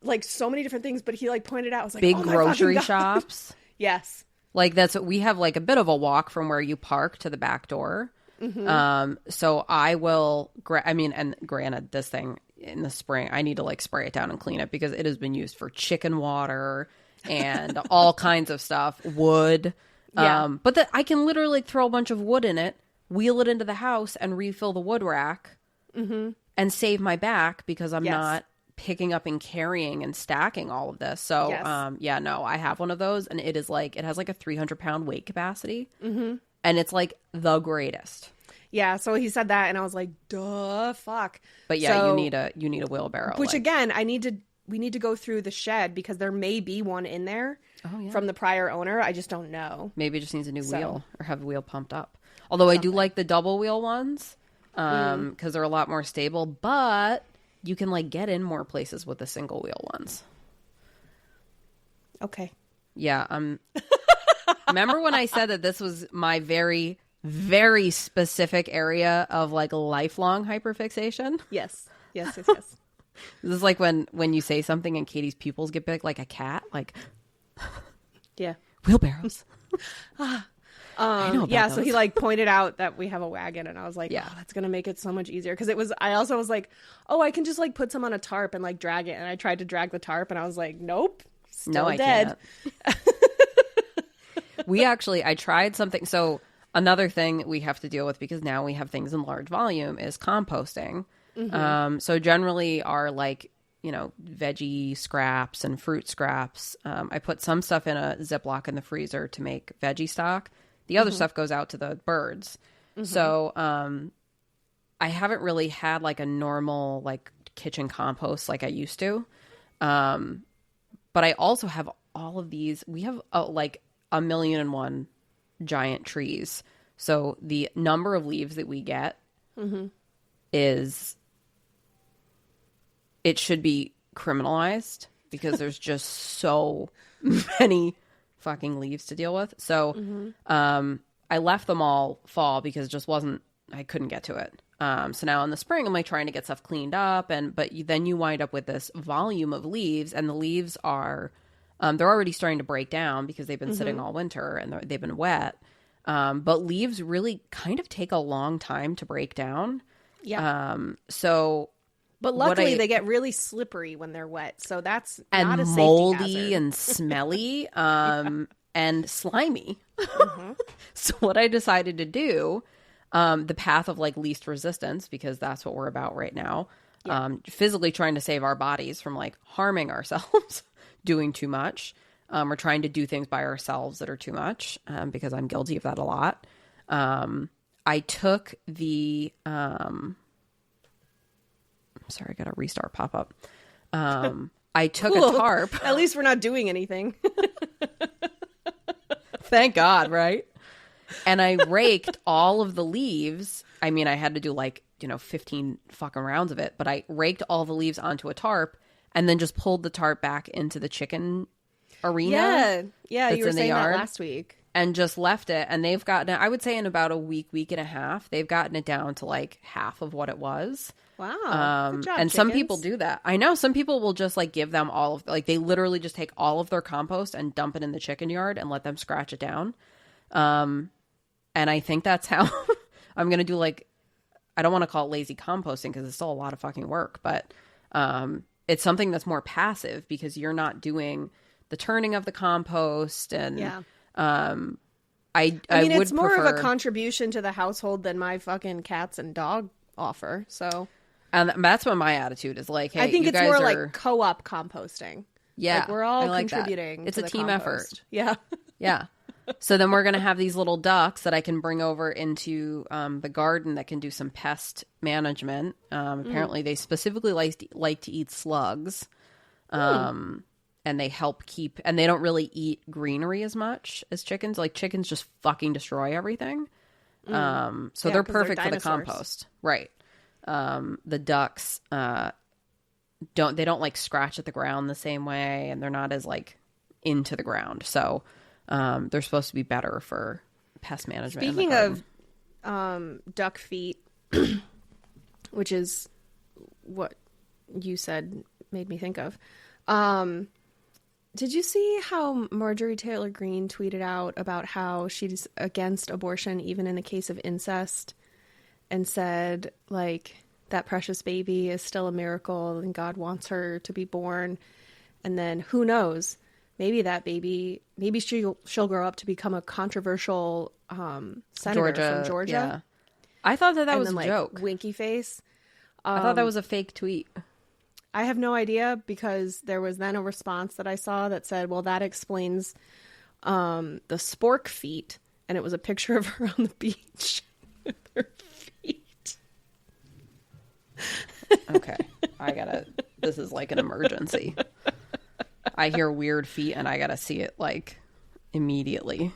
like so many different things. But he like pointed out, I was like, Big oh my grocery fucking God. shops. Yes. Like that's what we have, like a bit of a walk from where you park to the back door. So I will, and granted, this thing in the spring, I need to like spray it down and clean it because it has been used for chicken water and all kinds of stuff, wood. Yeah. But I can literally throw a bunch of wood in it, wheel it into the house and refill the wood rack and save my back because I'm not picking up and carrying and stacking all of this. So, I have one of those, and it has like a 300-pound weight capacity, and it's like the greatest. Yeah. So he said that, and I was like, duh, fuck. But yeah, So, you need a wheelbarrow. which like, again, we need to go through the shed because there may be one in there from the prior owner. I just don't know. maybe it just needs a new wheel or have the wheel pumped up. Although I do like the double wheel ones because they're a lot more stable, but you can like get in more places with the single wheel ones. Okay. Yeah. Remember when I said that this was my very, very specific area of like lifelong hyperfixation? Yes. Yes. This is like when you say something and Katie's pupils get big like a cat, like Yeah. wheelbarrows. I know about So those. he like pointed out that we have a wagon, and I was like, Yeah. oh, that's gonna make it so much easier. Because I also was like, oh, I can just like put some on a tarp and like drag it. And I tried to drag the tarp, and I was like, nope, still I dead. can't. I tried something. So another thing we have to deal with because now we have things in large volume is composting. So generally our like, veggie scraps and fruit scraps. I put some stuff in a Ziploc in the freezer to make veggie stock. The other stuff goes out to the birds. So I haven't really had like a normal like kitchen compost like I used to. But I also have all of these. We have like 1,000,001 giant trees. So the number of leaves that we get it should be criminalized because there's just so many fucking leaves to deal with. So I left them all fall because it just I couldn't get to it. So now in the spring, I'm like trying to get stuff cleaned up, then you wind up with this volume of leaves, and the leaves are, they're already starting to break down because they've been sitting all winter and they've been wet. But leaves really kind of take a long time to break down. Yeah. So, but luckily they get really slippery when they're wet, so that's and not a safety moldy hazard. and smelly, and slimy. So what I decided to do, the path of like least resistance, because that's what we're about right now, physically trying to save our bodies from like harming ourselves, doing too much. We're trying to do things by ourselves that are too much, because I'm guilty of that a lot. I took the, sorry, I got a restart pop up. I took a tarp. At least we're not doing anything. Thank God, right? And I raked all of the leaves. I mean, I had to do like, 15 fucking rounds of it, but I raked all the leaves onto a tarp and then just pulled the tarp back into the chicken arena. Yeah, you were in the saying that yard. last week. And just left it, and they've gotten it, I would say in about a week and a half, they've gotten it down to like half of what it was. Wow. Good job, And some chickens. people do that. I know some people will just like give them all of, like, they literally just take all of their compost and dump it in the chicken yard and let them scratch it down. And I think that's how I'm going to do, like, I don't want to call it lazy composting because it's still a lot of fucking work, but it's something that's more passive because you're not doing the turning of the compost. And I mean, it's more of a contribution to the household than my fucking cats and dog offer. So, and that's what my attitude is like. Hey, I think you it's guys more are... like co-op composting. Yeah, like we're all like contributing. It's to a the team compost. effort. Yeah, yeah. So then we're gonna have these little ducks that I can bring over into the garden that can do some pest management. Apparently, they specifically like to eat slugs. And they help keep, and they don't really eat greenery as much as chickens. Like, chickens just fucking destroy everything. So they're perfect for the compost. Right. The ducks, don't like scratch at the ground the same way, and they're not as like into the ground. So, they're supposed to be better for pest management. Speaking of, duck feet, which is what you said made me think of, did you see how Marjorie Taylor Greene tweeted out about how she's against abortion even in the case of incest, and said, like, that precious baby is still a miracle and God wants her to be born, and then who knows, maybe that baby, maybe she'll grow up to become a controversial senator from Georgia. Yeah. I thought that was then, a joke. Winky face. I thought that was a fake tweet. I have no idea, because there was then a response that I saw that said, well, that explains the spork feet. And it was a picture of her on the beach with her feet. Okay. This is like an emergency. I hear weird feet and I gotta see it like immediately.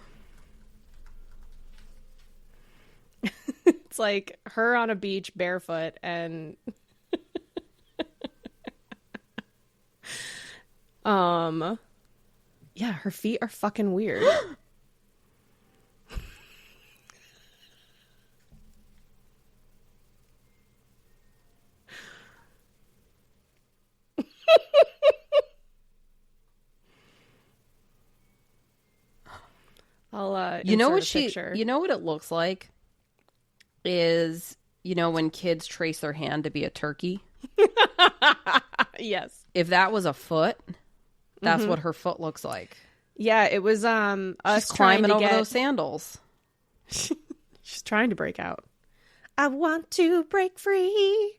It's like her on a beach barefoot and... yeah, her feet are fucking weird. I'll you know insert a picture. You know what it looks like is, you know, when kids trace their hand to be a turkey. Yes. If that was a foot, that's what her foot looks like. Yeah, it was us She's climbing over get... those sandals. She's trying to break out. I want to break free.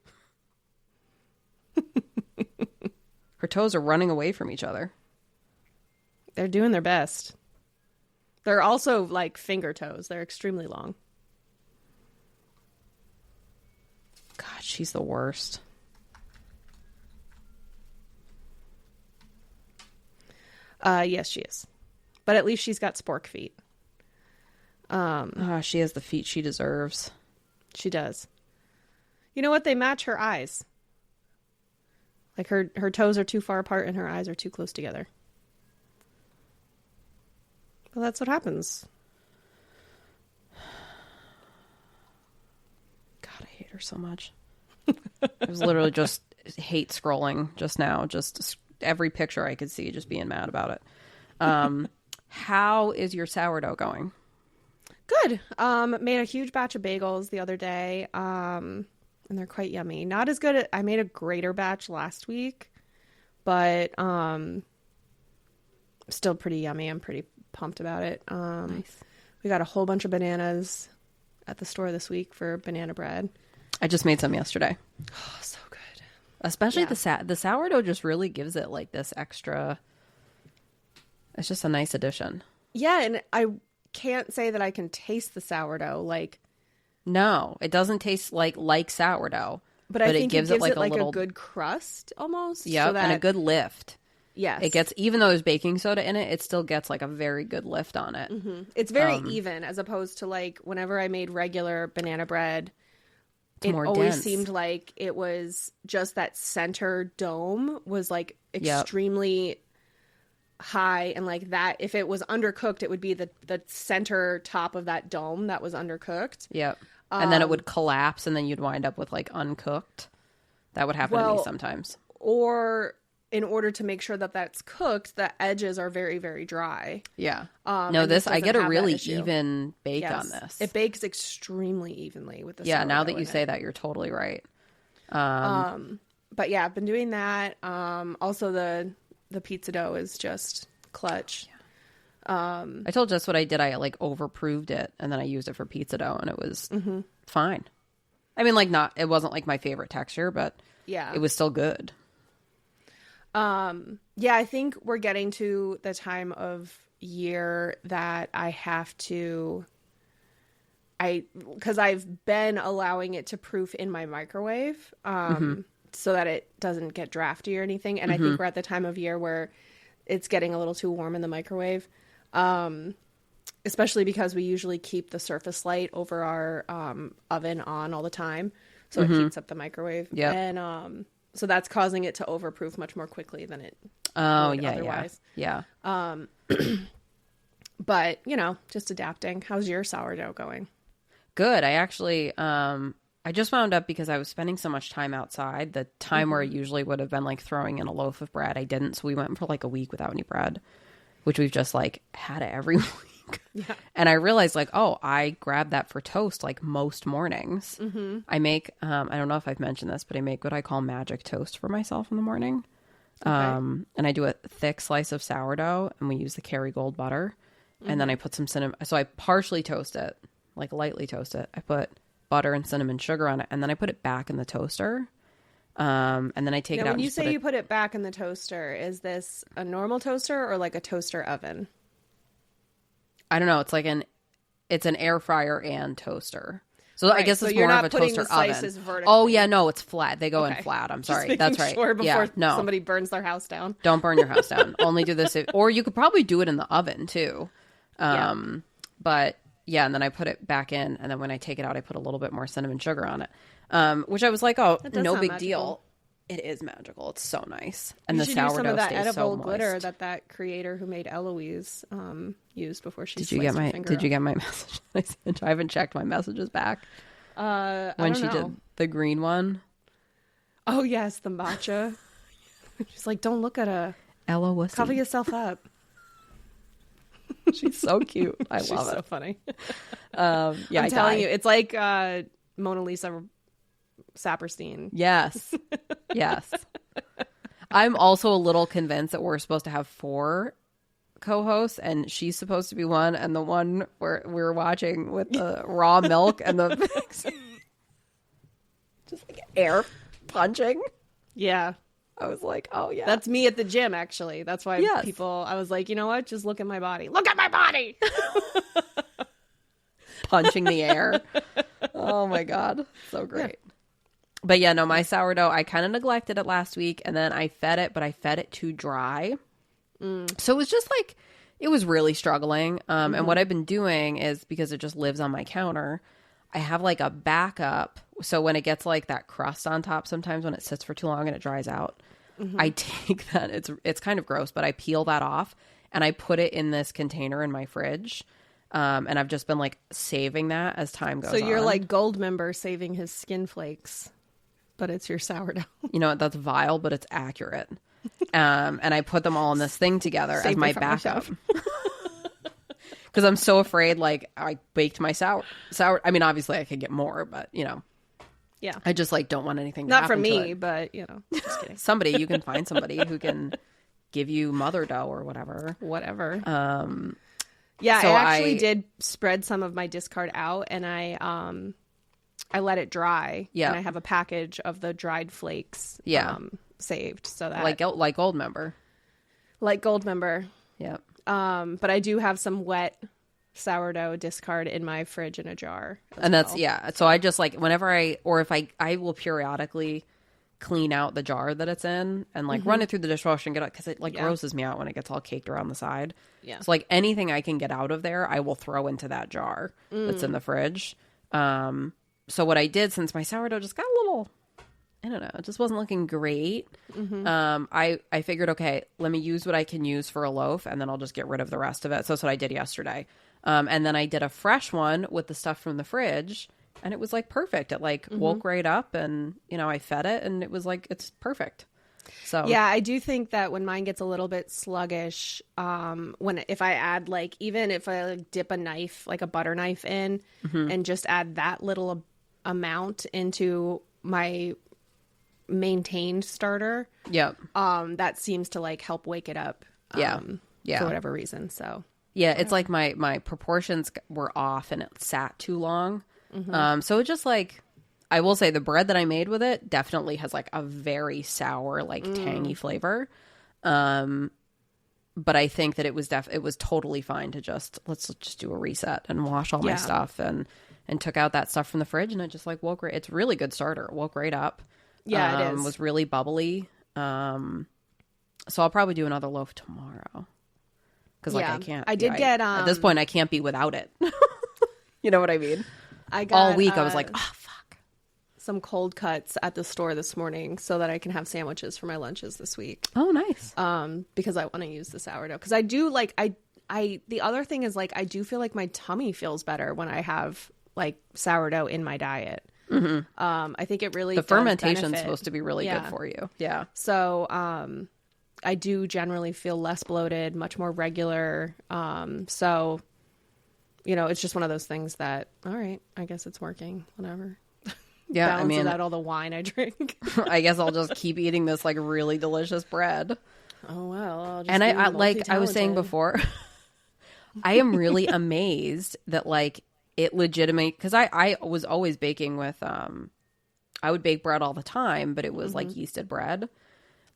Her toes are running away from each other. They're doing their best. They're also like finger toes. They're extremely long. God, she's the worst. Yes, she is. But at least she's got spork feet. She has the feet she deserves. She does. You know what? They match her eyes. Like her toes are too far apart and her eyes are too close together. Well, that's what happens. God, I hate her so much. I was literally just hate scrolling just now. Just every picture I could see, just being mad about it. How is your sourdough going? Good. Made a huge batch of bagels the other day. And they're quite yummy. Not as good. I made a greater batch last week, but still pretty yummy. I'm pretty pumped about it. Nice. We got a whole bunch of bananas at the store this week for banana bread. I just made some yesterday. Oh, so good. Especially the sourdough just really gives it like this extra. It's just a nice addition. Yeah, and I can't say that I can taste the sourdough. Like, no, it doesn't taste like sourdough. But I think it gives it like little... a good crust almost. Yeah, so and a good lift. Yes. It gets, even though there's baking soda in it, it still gets like a very good lift on it. Mm-hmm. It's very even, as opposed to like whenever I made regular banana bread, it always seemed like it was just that center dome was like extremely high, and like that, if it was undercooked, it would be the center top of that dome that was undercooked. Yep. And then it would collapse, and then you'd wind up with like uncooked. That would happen to me sometimes. Or in order to make sure that that's cooked, the edges are very, very dry. Yeah. No, this I get a really even bake on this. It bakes extremely evenly with the sourdough. Now that you say that, you're totally right. But yeah, I've been doing that. Also, the pizza dough is just clutch. I told Jess what I did. I like overproved it, and then I used it for pizza dough, and it was fine. I mean, like it wasn't like my favorite texture, but it was still good. Yeah, I think we're getting to the time of year that I have to, because I've been allowing it to proof in my microwave, so that it doesn't get drafty or anything. And I think we're at the time of year where it's getting a little too warm in the microwave. Especially because we usually keep the surface light over our oven on all the time, so it heats up the microwave. Yeah, and so that's causing it to overproof much more quickly than it would otherwise. Yeah. But just adapting. How's your sourdough going? Good. I actually I just wound up because I was spending so much time outside. The time where I usually would have been like throwing in a loaf of bread, I didn't. So we went for like a week without any bread, which we've just like had it every week. Yeah. And I realized like, oh, I grab that for toast like most mornings. I make, I don't know if I've mentioned this, but I make what I call magic toast for myself in the morning. Okay. And I do a thick slice of sourdough, and we use the Kerrygold butter. And then I put some cinnamon. So I partially toast it, like lightly toast it. I put butter and cinnamon sugar on it, and then I put it back in the toaster. And then I take it out. When you say you put it back in the toaster, is this a normal toaster or like a toaster oven? I don't know. It's like it's an air fryer and toaster. So right. I guess it's more of a toaster oven. Oh yeah, no, it's flat. They go in flat. I'm sorry. That's right. Sure before somebody burns their house down. Don't burn your house down. Only do this or you could probably do it in the oven too. But yeah, and then I put it back in, and then when I take it out, I put a little bit more cinnamon sugar on it, which I was like, oh, no big deal. It is magical. It's so nice, and the sourdough some of that edible glitter that creator who made Eloise used before she. Did you get my message? I haven't checked my messages back. When she did the green one. Oh yes, the matcha. She's like, don't look at a Ella wussy. Cover yourself up. She's so cute. I love it. She's so funny. I'm telling you, it's like Mona Lisa Saperstein. Yes. Yes. I'm also a little convinced that we're supposed to have 4 co-hosts, and she's supposed to be one, and the one we're watching with the raw milk and the just like air punching. Yeah. I was like, oh yeah. That's me at the gym, actually. That's why I was like, you know what? Just look at my body. Look at my body! Punching the air. Oh my God. So great. Yeah. But yeah, no, my sourdough, I kind of neglected it last week, and then I fed it, but I fed it too dry. So it was just like, it was really struggling. And what I've been doing is, because it just lives on my counter, I have like a backup. So when it gets like that crust on top, sometimes when it sits for too long and it dries out, I take that. It's kind of gross, but I peel that off and I put it in this container in my fridge. And I've just been like saving that as time goes on. So you're like Gold Member saving his skin flakes, but it's your sourdough. You know what? That's vile, but it's accurate. And I put them all in this thing together as my backup. Because I'm so afraid, like, I baked my sour. I mean, obviously I could get more, but, yeah. I just, like, don't want anything to Not happen for me, to it. but, just kidding. Somebody, you can find somebody who can give you mother dough or whatever. Whatever. Yeah, so I actually did spread some of my discard out, and I let it dry. Yeah. And I have a package of the dried flakes saved. So that like Gold Member. Like Gold Member. Yep. But I do have some wet sourdough discard in my fridge in a jar. And that's, so I just like, whenever I will periodically clean out the jar that it's in and like run it through the dishwasher and get it, because it like grosses me out when it gets all caked around the side. Yeah. So like anything I can get out of there, I will throw into that jar that's in the fridge. So what I did, since my sourdough just got a little, I don't know. It just wasn't looking great. I figured, okay, let me use what I can use for a loaf, and then I'll just get rid of the rest of it. So that's what I did yesterday. And then I did a fresh one with the stuff from the fridge, and it was like perfect. It like woke right up, and I fed it, and it was like it's perfect. So yeah, I do think that when mine gets a little bit sluggish, if I add like, even if I like dip a knife, like a butter knife in, and just add that little amount into my maintained starter, that seems to like help wake it up, for whatever reason. So it's like my proportions were off, and it sat too long. So it just like, I will say the bread that I made with it definitely has like a very sour, like tangy flavor. But I think that it was totally fine to let's just do a reset and wash all my stuff, and took out that stuff from the fridge, and it just like woke right. It's a really good starter. It woke right up. Yeah, it is. Was really bubbly. So I'll probably do another loaf tomorrow. Because I can't. I did get at this point I can't be without it. You know what I mean? I got all week I was like, oh fuck. Some cold cuts at the store this morning so that I can have sandwiches for my lunches this week. Oh, nice. Because I want to use the sourdough. Because I do like the other thing is like I do feel like my tummy feels better when I have like sourdough in my diet. I think it really the fermentation is supposed to be really good for you. Yeah. So I do generally feel less bloated, much more regular. So it's just one of those things that, all right, I guess it's working. Whatever. Yeah, balances out all the wine I drink. I guess I'll just keep eating this like really delicious bread. Oh well. I'll just and I like I was saying before, I am really amazed that like it legitimate, because I was always baking with I would bake bread all the time, but it was like yeasted bread,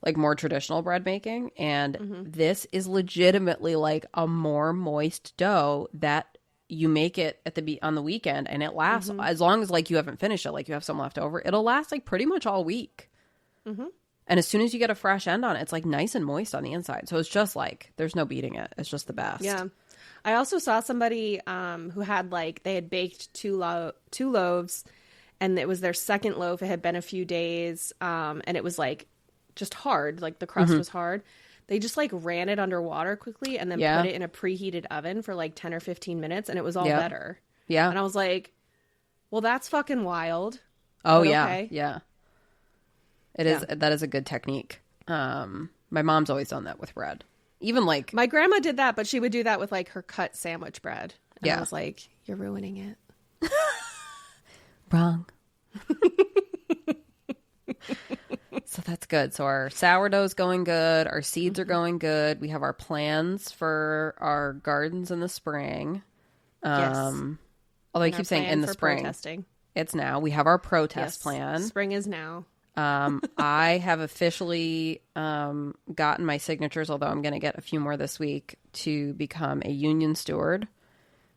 like more traditional bread making, and this is legitimately like a more moist dough that you make it on the weekend, and it lasts as long as like you haven't finished it, like you have some left over, it'll last like pretty much all week. And as soon as you get a fresh end on it, it's like nice and moist on the inside, so it's just like there's no beating it. It's just the best. Yeah. I also saw somebody who had like, they had baked two loaves, and it was their second loaf. It had been a few days, and it was like just hard, like the crust was hard. They just like ran it under water quickly and then put it in a preheated oven for like 10 or 15 minutes, and it was all better. Yeah. And I was like, well, that's fucking wild. Oh, yeah. Okay. Yeah. It is. That is a good technique. My mom's always done that with bread. Even like my grandma did that, but she would do that with like her cut sandwich bread. And I was like, you're ruining it. Wrong. So that's good. So our sourdough's going good. Our seeds are going good. We have our plans for our gardens in the spring. Yes. Although I keep saying in the spring. Protesting. It's now. We have our protest plan. Spring is now. I have officially gotten my signatures, although I'm going to get a few more this week, to become a union steward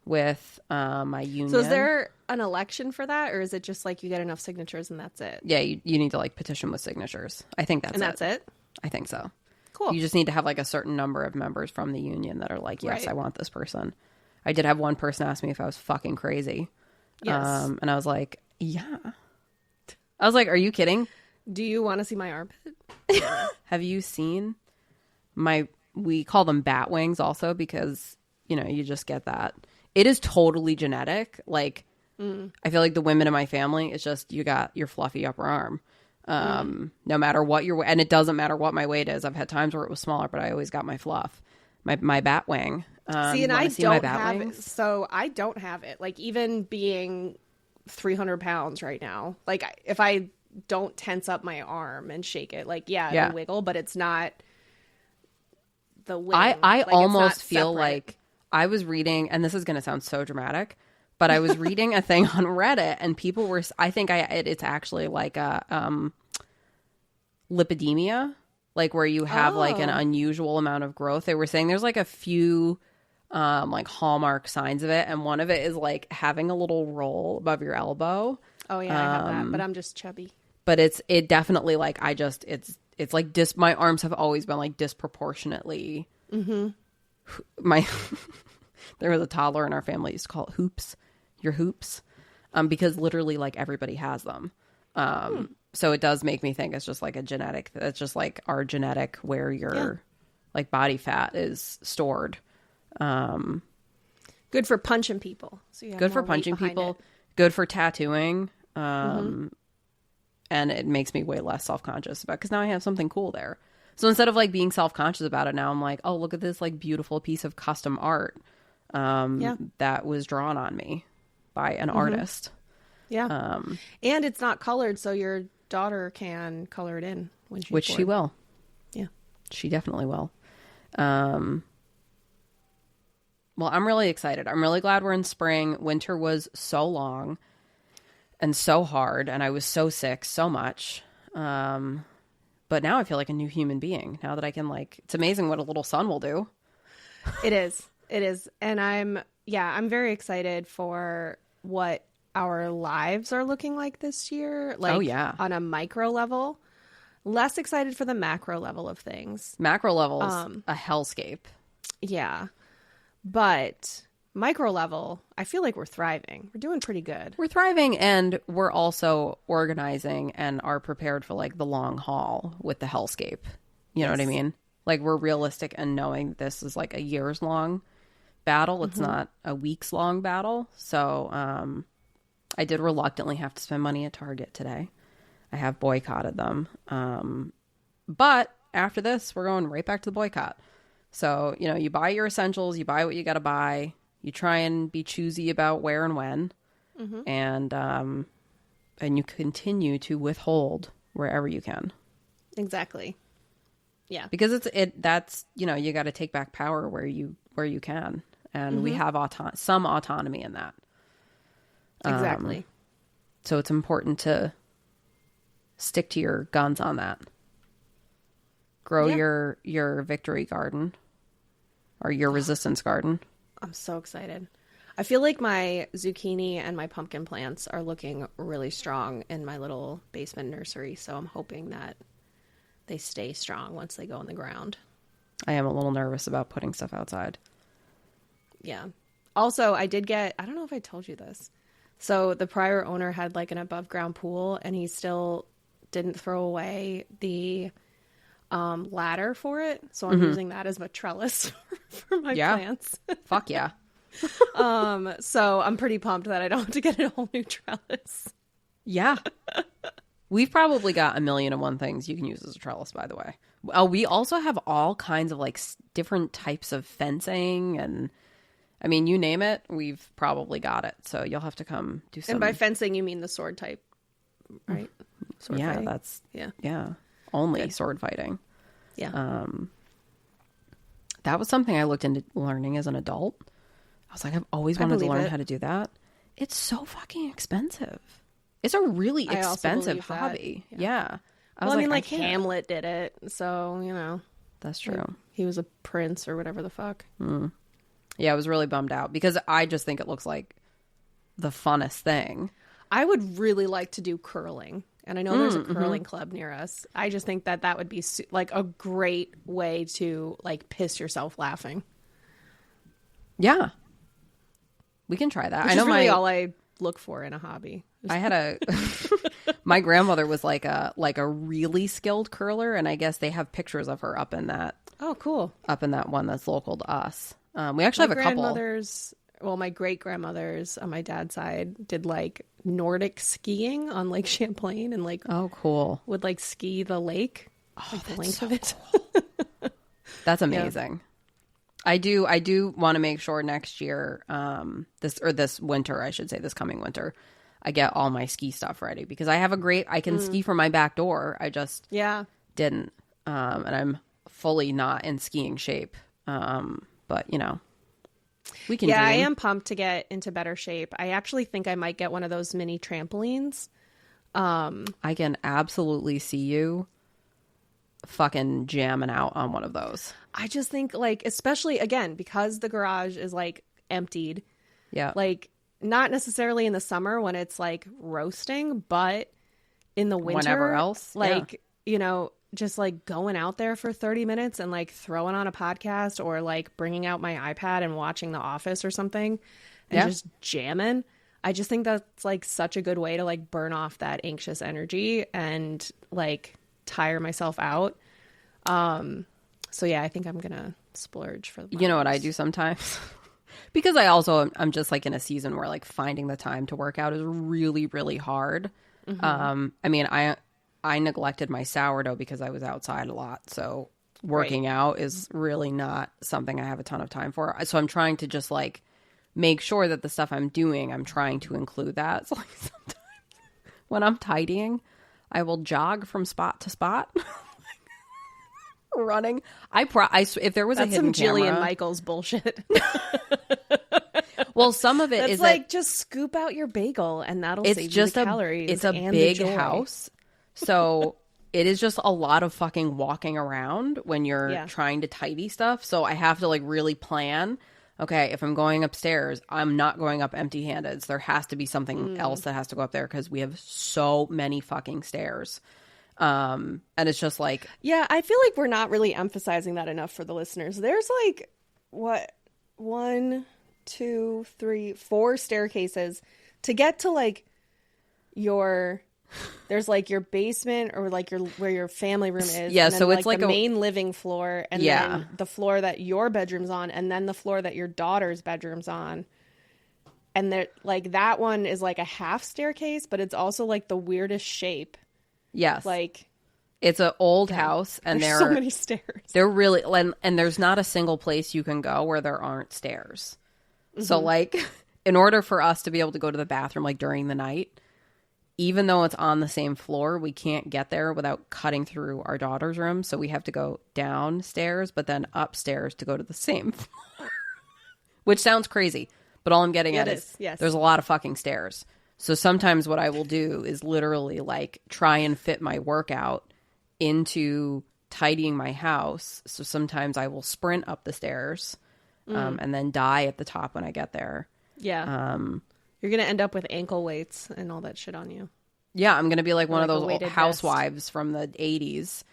with my union. So is there an election for that, or is it just like you get enough signatures and that's it? Yeah, you need to like petition with signatures. I think that's it. And that's it? I think so. Cool. You just need to have like a certain number of members from the union that are like, yes, I want this person. I did have one person ask me if I was fucking crazy. Yes. And I was like, yeah. I was like, are you kidding? Do you want to see my armpit? Have you seen we call them bat wings also because, you just get that. It is totally genetic. Like, I feel like the women in my family, it's just you got your fluffy upper arm. No matter what and it doesn't matter what my weight is. I've had times where it was smaller, but I always got my fluff. My bat wing. See, and I don't have it. So I don't have it. Like, even being 300 pounds right now, like if I don't tense up my arm and shake it, like it'll wiggle, but it's not the wing. I almost feel like I was reading, and this is going to sound so dramatic, but I was reading a thing on Reddit, and people were, it's actually like a lipidemia, like where you have like an unusual amount of growth. They were saying there's like a few like hallmark signs of it, and one of it is like having a little roll above your elbow. Oh yeah, I have that, but I'm just chubby. But it definitely like it's like my arms have always been like disproportionately. There was a toddler in our family used to call it hoops, your hoops, because literally like everybody has them. So it does make me think it's just like a genetic, it's just like our genetic where your like body fat is stored. Good for punching people. So you have Good for more weight punching behind people. it. Good for tattooing. And it makes me way less self-conscious about, because now I have something cool there. So instead of like being self-conscious about it, now I'm like, oh, look at this like beautiful piece of custom art that was drawn on me by an artist. Yeah. And it's not colored, so your daughter can color it in when she's which bored. she will. Yeah. She definitely will. Well, I'm really excited. I'm really glad we're in spring. Winter was so long and so hard, and I was so sick so much. But now I feel like a new human being. Now that I can like, it's amazing what a little sun will do. It is. It is. And I'm very excited for what our lives are looking like this year. Like, on a micro level. Less excited for the macro level of things. Macro level is a hellscape. Yeah. But micro level, I feel like we're thriving. We're doing pretty good. We're thriving, and we're also organizing and are prepared for like the long haul with the hellscape. You know what I mean? Like, we're realistic and knowing this is like a years long battle. It's not a weeks long battle. So I did reluctantly have to spend money at Target today. I have boycotted them. But after this, we're going right back to the boycott. So, you know, you buy your essentials, you buy what you got to buy. You try and be choosy about where and when. And you continue to withhold wherever you can. Exactly. Yeah. Because that's, you know, you got to take back power where you can. And we have some autonomy in that. Exactly. So it's important to stick to your guns on that. Grow your victory garden or your resistance garden. I'm so excited. I feel like my zucchini and my pumpkin plants are looking really strong in my little basement nursery. So I'm hoping that they stay strong once they go in the ground. I am a little nervous about putting stuff outside. Yeah. Also, I don't know if I told you this. So the prior owner had like an above ground pool, and he still didn't throw away the ladder for it. So I'm using that as a trellis for my plants. Fuck yeah. So I'm pretty pumped that I don't have to get a whole new trellis. Yeah. We've probably got 1,000,001 things you can use as a trellis, by the way. We also have all kinds of like different types of fencing, and I mean, you name it, we've probably got it. So you'll have to come do some. And by fencing, you mean the sword type, right? Sword fighting? That's only sword fighting. Yeah. That was something I looked into learning as an adult. I was like, I've always wanted to learn how to do that. It's so fucking expensive. It's a really expensive hobby. Yeah. I mean, like Hamlet did it, so, you know. That's true. He was a prince or whatever the fuck. Yeah, I was really bummed out because I just think it looks like the funnest thing. I would really like to do curling. And I know there's a curling club near us. I just think that would be like a great way to like piss yourself laughing. Yeah. We can try that. Which is really all I look for in a hobby. I had my grandmother was like a really skilled curler, and I guess they have pictures of her up in that. Oh, cool. Up in that one that's local to us. We actually have a couple. Well, my great-grandmothers on my dad's side did like Nordic skiing on Lake Champlain, and like, oh, cool, would like ski the lake, like the length of it. Cool. That's amazing. Yeah. I do want to make sure next year, this winter, I should say, this coming winter, I get all my ski stuff ready, because I have I can ski from my back door. I just didn't, and I'm fully not in skiing shape. But you know. We can. Yeah, I am pumped to get into better shape. I actually think I might get one of those mini trampolines. I can absolutely see you fucking jamming out on one of those. I just think, like, especially again because the garage is like emptied. Yeah. Like, not necessarily in the summer when it's like roasting, but in the winter, whenever else, like you know. Just like going out there for 30 minutes and like throwing on a podcast, or like bringing out my iPad and watching The Office or something and just jamming. I just think that's like such a good way to like burn off that anxious energy and like tire myself out. So yeah, I think I'm gonna splurge for the You know what I do sometimes? Because I'm just like in a season where like finding the time to work out is really, really hard. I mean, I neglected my sourdough because I was outside a lot. So working out is really not something I have a ton of time for. So I'm trying to just like make sure that the stuff I'm doing, I'm trying to include that. So like sometimes when I'm tidying, I will jog from spot to spot. Running. If there was That's a hidden some Jillian camera, Michaels bullshit. well, some of it That's is like that just scoop out your bagel and that'll it's save just you the calories. it's a and big the joy. house, so it is just a lot of fucking walking around when you're Yeah. trying to tidy stuff. So I have to like really plan. Okay, if I'm going upstairs, I'm not going up empty-handed. So there has to be something else that has to go up there because we have so many fucking stairs. And it's just like, Yeah, I feel like we're not really emphasizing that enough for the listeners. There's like, what, 1, 2, 3, 4 staircases to get to like there's like your basement or like where your family room is. Yeah, and then, so it's like the a main living floor and then the floor that your bedroom's on and then the floor that your daughter's bedroom's on. And like that one is like a half staircase, but it's also like the weirdest shape. yes, Like it's an old house, and there's so many stairs. They're really, and there's not a single place you can go where there aren't stairs. So like, in order for us to be able to go to the bathroom like during the night, even though it's on the same floor, we can't get there without cutting through our daughter's room. So we have to go downstairs, but then upstairs to go to the same floor. Which sounds crazy, but all I'm getting at is yes. there's a lot of fucking stairs. So sometimes what I will do is literally like try and fit my workout into tidying my house. So sometimes I will sprint up the stairs and then die at the top when I get there. Yeah. You're going to end up with ankle weights and all that shit on you. Yeah, I'm going to be like one of those old weighted housewives from the 80s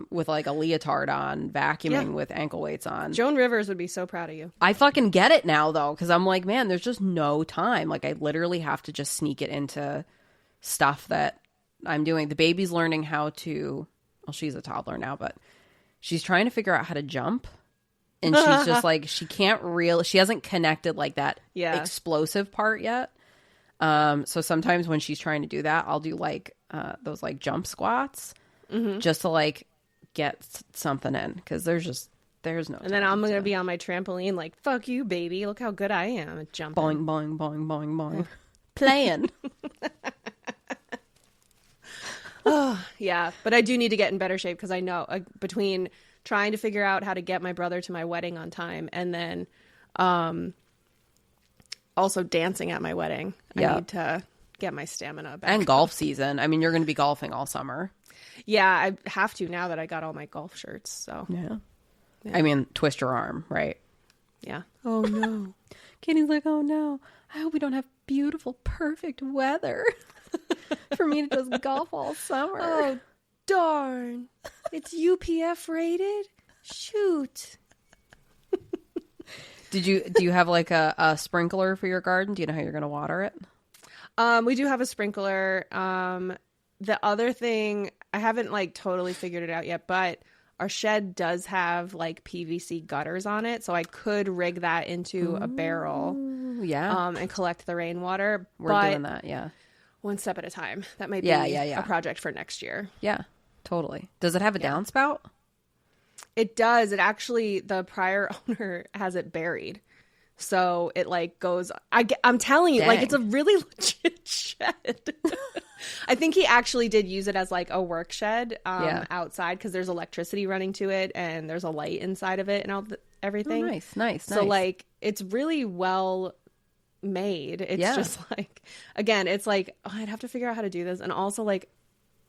with like a leotard on, vacuuming with ankle weights on. Joan Rivers would be so proud of you. I fucking get it now, though, because I'm like, man, there's just no time. Like, I literally have to just sneak it into stuff that I'm doing. The baby's learning how to, well, she's a toddler now, but she's trying to figure out how to jump. And she's just like, she hasn't connected like that explosive part yet. So sometimes when she's trying to do that, I'll do like those like jump squats just to like get something in, because there's no. And then I'm gonna be on my trampoline like, fuck you, baby, look how good I am at jumping. Boing, boing, boing, boing, boing. Playing. Oh, yeah, but I do need to get in better shape because I know between trying to figure out how to get my brother to my wedding on time and then also dancing at my wedding, I need to get my stamina back. And golf season. I mean, you're going to be golfing all summer. Yeah, I have to now that I got all my golf shirts. So yeah. I mean, twist your arm, right? Yeah. Oh no. Katie's like, oh no, I hope we don't have beautiful, perfect weather for me to just golf all summer. Oh, darn. It's UPF rated? Shoot. Do you have like a sprinkler for your garden? Do you know how you're going to water it? We do have a sprinkler. The other thing, I haven't like totally figured it out yet, but our shed does have like PVC gutters on it, so I could rig that into a barrel. Yeah. And collect the rainwater. We're doing that, yeah. One step at a time. That might be a project for next year. Yeah, totally. Does it have a downspout? It does. It actually, the prior owner has it buried. So it like goes, I'm telling you, like it's a really legit shed. I think he actually did use it as like a work shed outside because there's electricity running to it and there's a light inside of it and everything. Oh, nice. So like it's really well made. It's just like, again, it's like, oh, I'd have to figure out how to do this. And also like,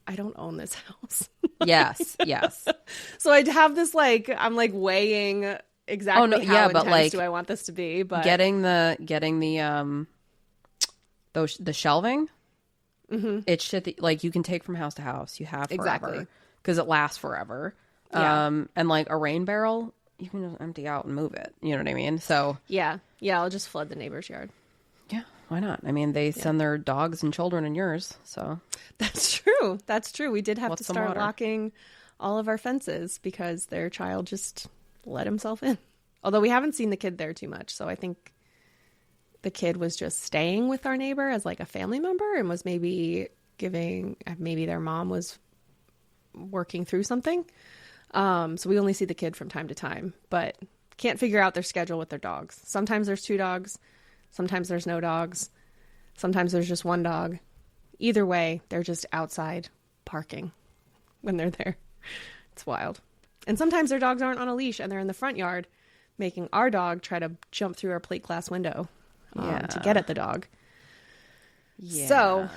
I don't own this house. Yes. So I'd have this like, I'm like weighing exactly how intense like, do I want this to be, but getting the the shelving, it's shit that like you can take from house to house. You have forever because it lasts forever. And like a rain barrel, you can just empty out and move it. You know what I mean? So yeah, I'll just flood the neighbor's yard. Yeah, Why not? I mean, they send their dogs and children in yours, so. That's true. That's true. We did have What's to some start water? locking all of our fences because their child just let himself in. Although we haven't seen the kid there too much, so I think the kid was just staying with our neighbor as like a family member and was maybe their mom was working through something. So we only see the kid from time to time, but can't figure out their schedule with their dogs. Sometimes there's 2 dogs. Sometimes there's no dogs. Sometimes there's just 1 dog. Either way, they're just outside parking when they're there. It's wild. And sometimes their dogs aren't on a leash and they're in the front yard making our dog try to jump through our plate glass window to get at the dog. Yeah. So,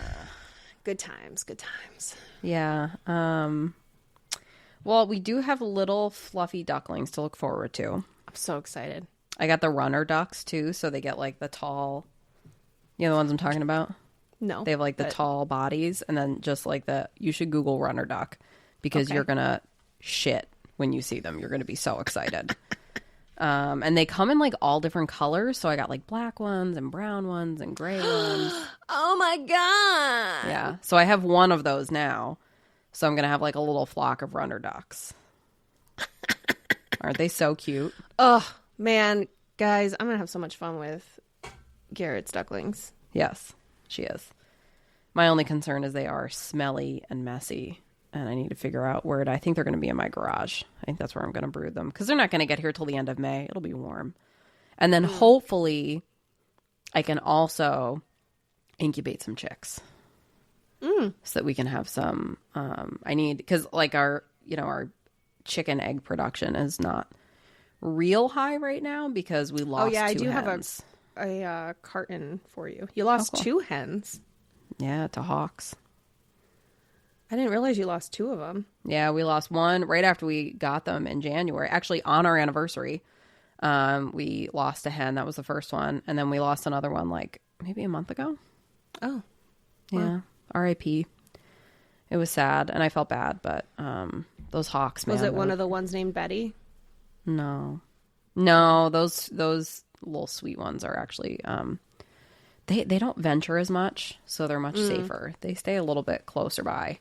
good times. Yeah. Well, we do have little fluffy ducklings to look forward to. I'm so excited. I got the runner ducks, too, so they get, like, the tall... You know the ones I'm talking about? No. They have, like, the tall bodies, and then just, like, you should Google runner duck, because you're gonna shit when you see them. You're gonna be so excited. And they come in, like, all different colors, so I got, like, black ones, and brown ones, and gray ones. Oh, my God. Yeah, so I have one of those now, so I'm gonna have, like, a little flock of runner ducks. Aren't they so cute? Oh, man. Guys, I'm going to have so much fun with Garrett's ducklings. Yes, she is. My only concern is they are smelly and messy, and I need to figure out where I think they're going to be in my garage. I think that's where I'm going to brood them, because they're not going to get here till the end of May. It'll be warm. And then hopefully I can also incubate some chicks so that we can have some, I need, because like our chicken egg production is not real high right now because we lost 2 hens. I do have a carton for you. You lost 2 hens. Yeah, to hawks. I didn't realize you lost 2 of them. Yeah, we lost one right after we got them in January. Actually, on our anniversary, we lost a hen. That was the first one. And then we lost another one like maybe a month ago. Oh. Yeah. Wow. R.I.P. It was sad, and I felt bad, but those hawks, man. Was it one of the ones named Betty? No, those little sweet ones are actually they don't venture as much, so they're much safer. They stay a little bit closer by.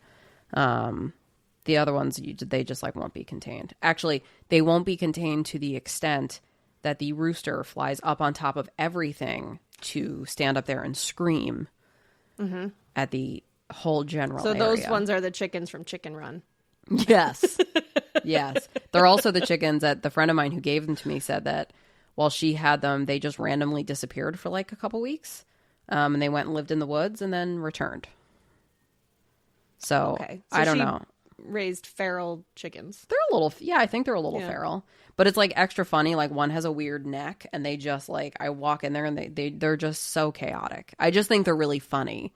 The other ones, they just like won't be contained. Actually, they won't be contained to the extent that the rooster flies up on top of everything to stand up there and scream at the whole general area. So those ones are the chickens from Chicken Run. Yes. Yes. They're also the chickens that the friend of mine who gave them to me said that while she had them, they just randomly disappeared for like a couple weeks. And they went and lived in the woods and then returned. So, I don't know. Raised feral chickens. They're a little, I think they're a little feral. But it's like extra funny. Like one has a weird neck and they just like, I walk in there and they're just so chaotic. I just think they're really funny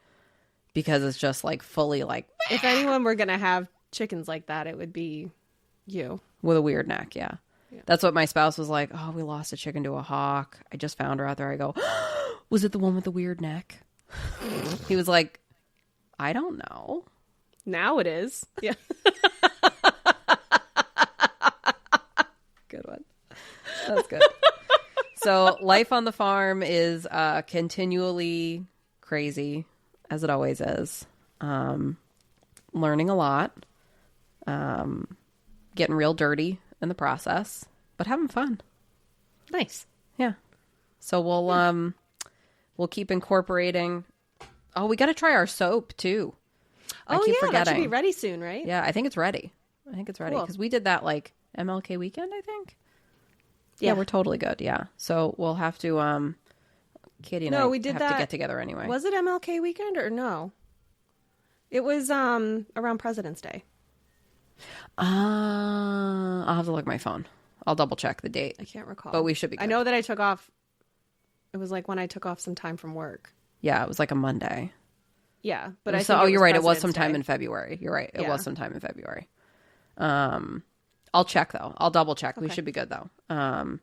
because it's just like fully like. If anyone were going to have chickens like that, it would be you. With a weird neck, yeah. That's what my spouse was like, oh, we lost a chicken to a hawk. I just found her out there. I go, was it the one with the weird neck? He was like, I don't know. Now it is. Yeah. Good one. That's good. So life on the farm is continually crazy, as it always is. Learning a lot. Getting real dirty in the process, but having fun. Nice. Yeah. So we'll keep incorporating. Oh, we got to try our soap too. I keep forgetting. That should be ready soon, right? Yeah, I think it's ready. Because we did that like MLK weekend, I think. Yeah, we're totally good. Yeah. So we'll have to Katie and I we did have that, to get together anyway. Was it MLK weekend or no? It was around President's Day. I'll have to look at my phone. I'll double check the date. I can't recall. But we should be good. I know that I took off. It was like when I took off some time from work. Yeah, it was like a Monday. Yeah, but you're right. It was sometime in February. You're right. It was sometime in February. I'll check though. I'll double check. Okay. We should be good though. And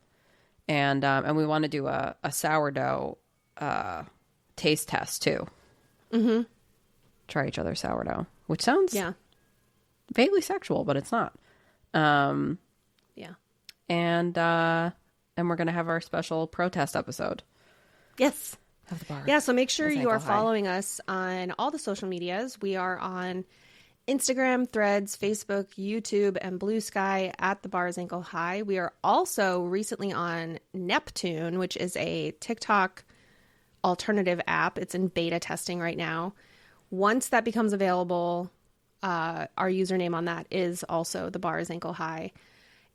we want to do a sourdough taste test too. Mm-hmm. Try each other's sourdough, which sounds vaguely sexual, but it's not. Yeah. And we're gonna have our special protest episode. Yes. of the bar. Yeah, so make sure is you are ankle high. following us on all the social medias. We are on Instagram, Threads, Facebook, YouTube, and Blue Sky at The Bar is Ankle High. We are also recently on Neptune, which is a TikTok alternative app. It's in beta testing right now. Once that becomes available, our username on that is also The Bar is Ankle High.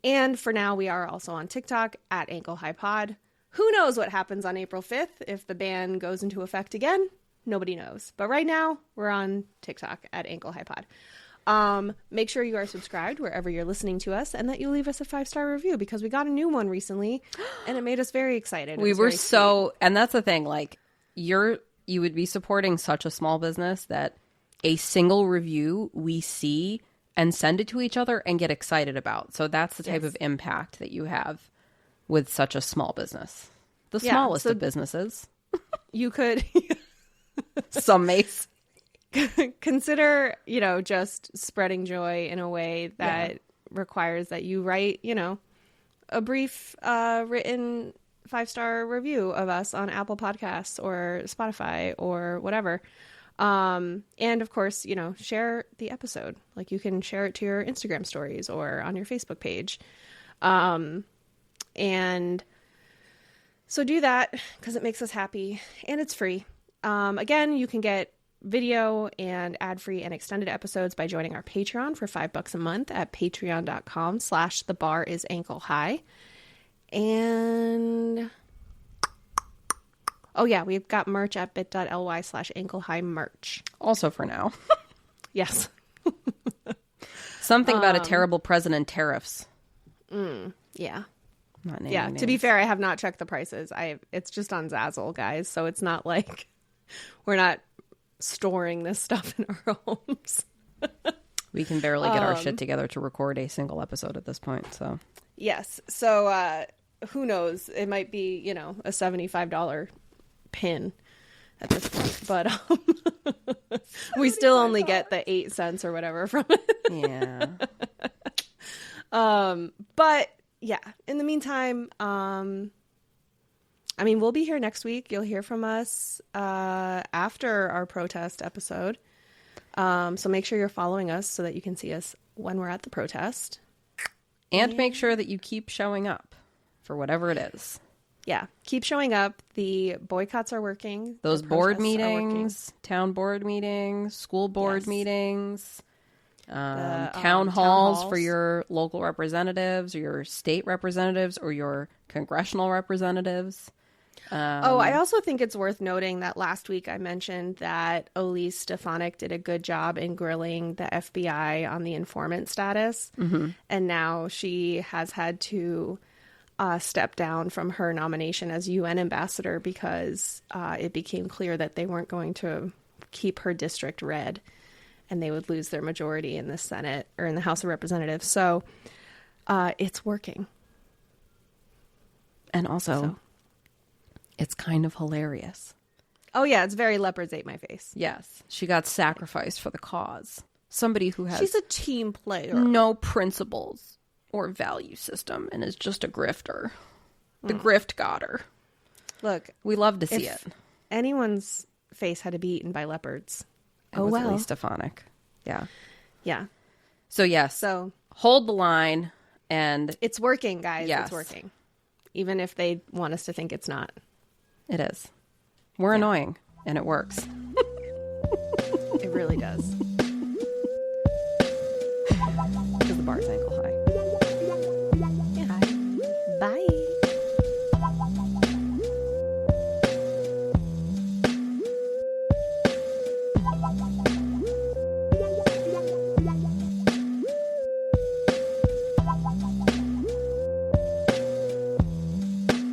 And for now, we are also on TikTok at Ankle High Pod. Who knows what happens on April 5th if the ban goes into effect again? Nobody knows. But right now, we're on TikTok at Ankle High Pod. Make sure you are subscribed wherever you're listening to us and that you leave us a 5-star review because we got a new one recently and it made us very excited. We were so, and that's the thing, like, you would be supporting such a small business that a single review we see and send it to each other and get excited about. So that's the type of impact that you have with such a small business. The smallest of businesses. You could Some mace. consider, just spreading joy in a way that requires that you write, a brief written 5-star review of us on Apple Podcasts or Spotify or whatever. And of course, share the episode. Like you can share it to your Instagram stories or on your Facebook page. And so do that because it makes us happy and it's free. Again, you can get video and ad-free and extended episodes by joining our Patreon for $5 a month at patreon.com/thebarisAnkleHigh. And oh yeah, we've got merch at bit.ly/anklehighmerch. Also for now. Yes. Something about a terrible president tariffs. Yeah. Not naming Yeah. names. To be fair, I have not checked the prices. It's just on Zazzle, guys. So it's not like we're not storing this stuff in our homes. We can barely get our shit together to record a single episode at this point. So Yes. So who knows? It might be, a $75 pin at this point. But we still only get the 8 cents or whatever from it. yeah. But yeah, in the meantime, we'll be here next week. You'll hear from us after our protest episode. So make sure you're following us so that you can see us when we're at the protest. And make sure that you keep showing up for whatever it is. Yeah, keep showing up. The boycotts are working. Those The board protests are working. meetings, town board meetings, school board Yes. meetings, The, town halls halls. for your local representatives or your state representatives or your congressional representatives. I also think it's worth noting that last week I mentioned that Elise Stefanik did a good job in grilling the FBI on the informant status. Mm-hmm. And now she has had to step down from her nomination as UN ambassador because it became clear that they weren't going to keep her district red and they would lose their majority in the Senate or in the House of Representatives. So it's working. And also, it's kind of hilarious. Oh, yeah. It's very leopards ate my face. Yes. She got sacrificed for the cause. Somebody who has She's a team player. no principles or value system and is just a grifter. The grift got her. Look, We love to see if it. anyone's face had to be eaten by leopards. It was at least Stefanik. Yeah. Yeah. So, yes. So Hold the line and it's working, guys. Yes. It's working. Even if they want us to think it's not. it is. We're annoying and it works. It really does.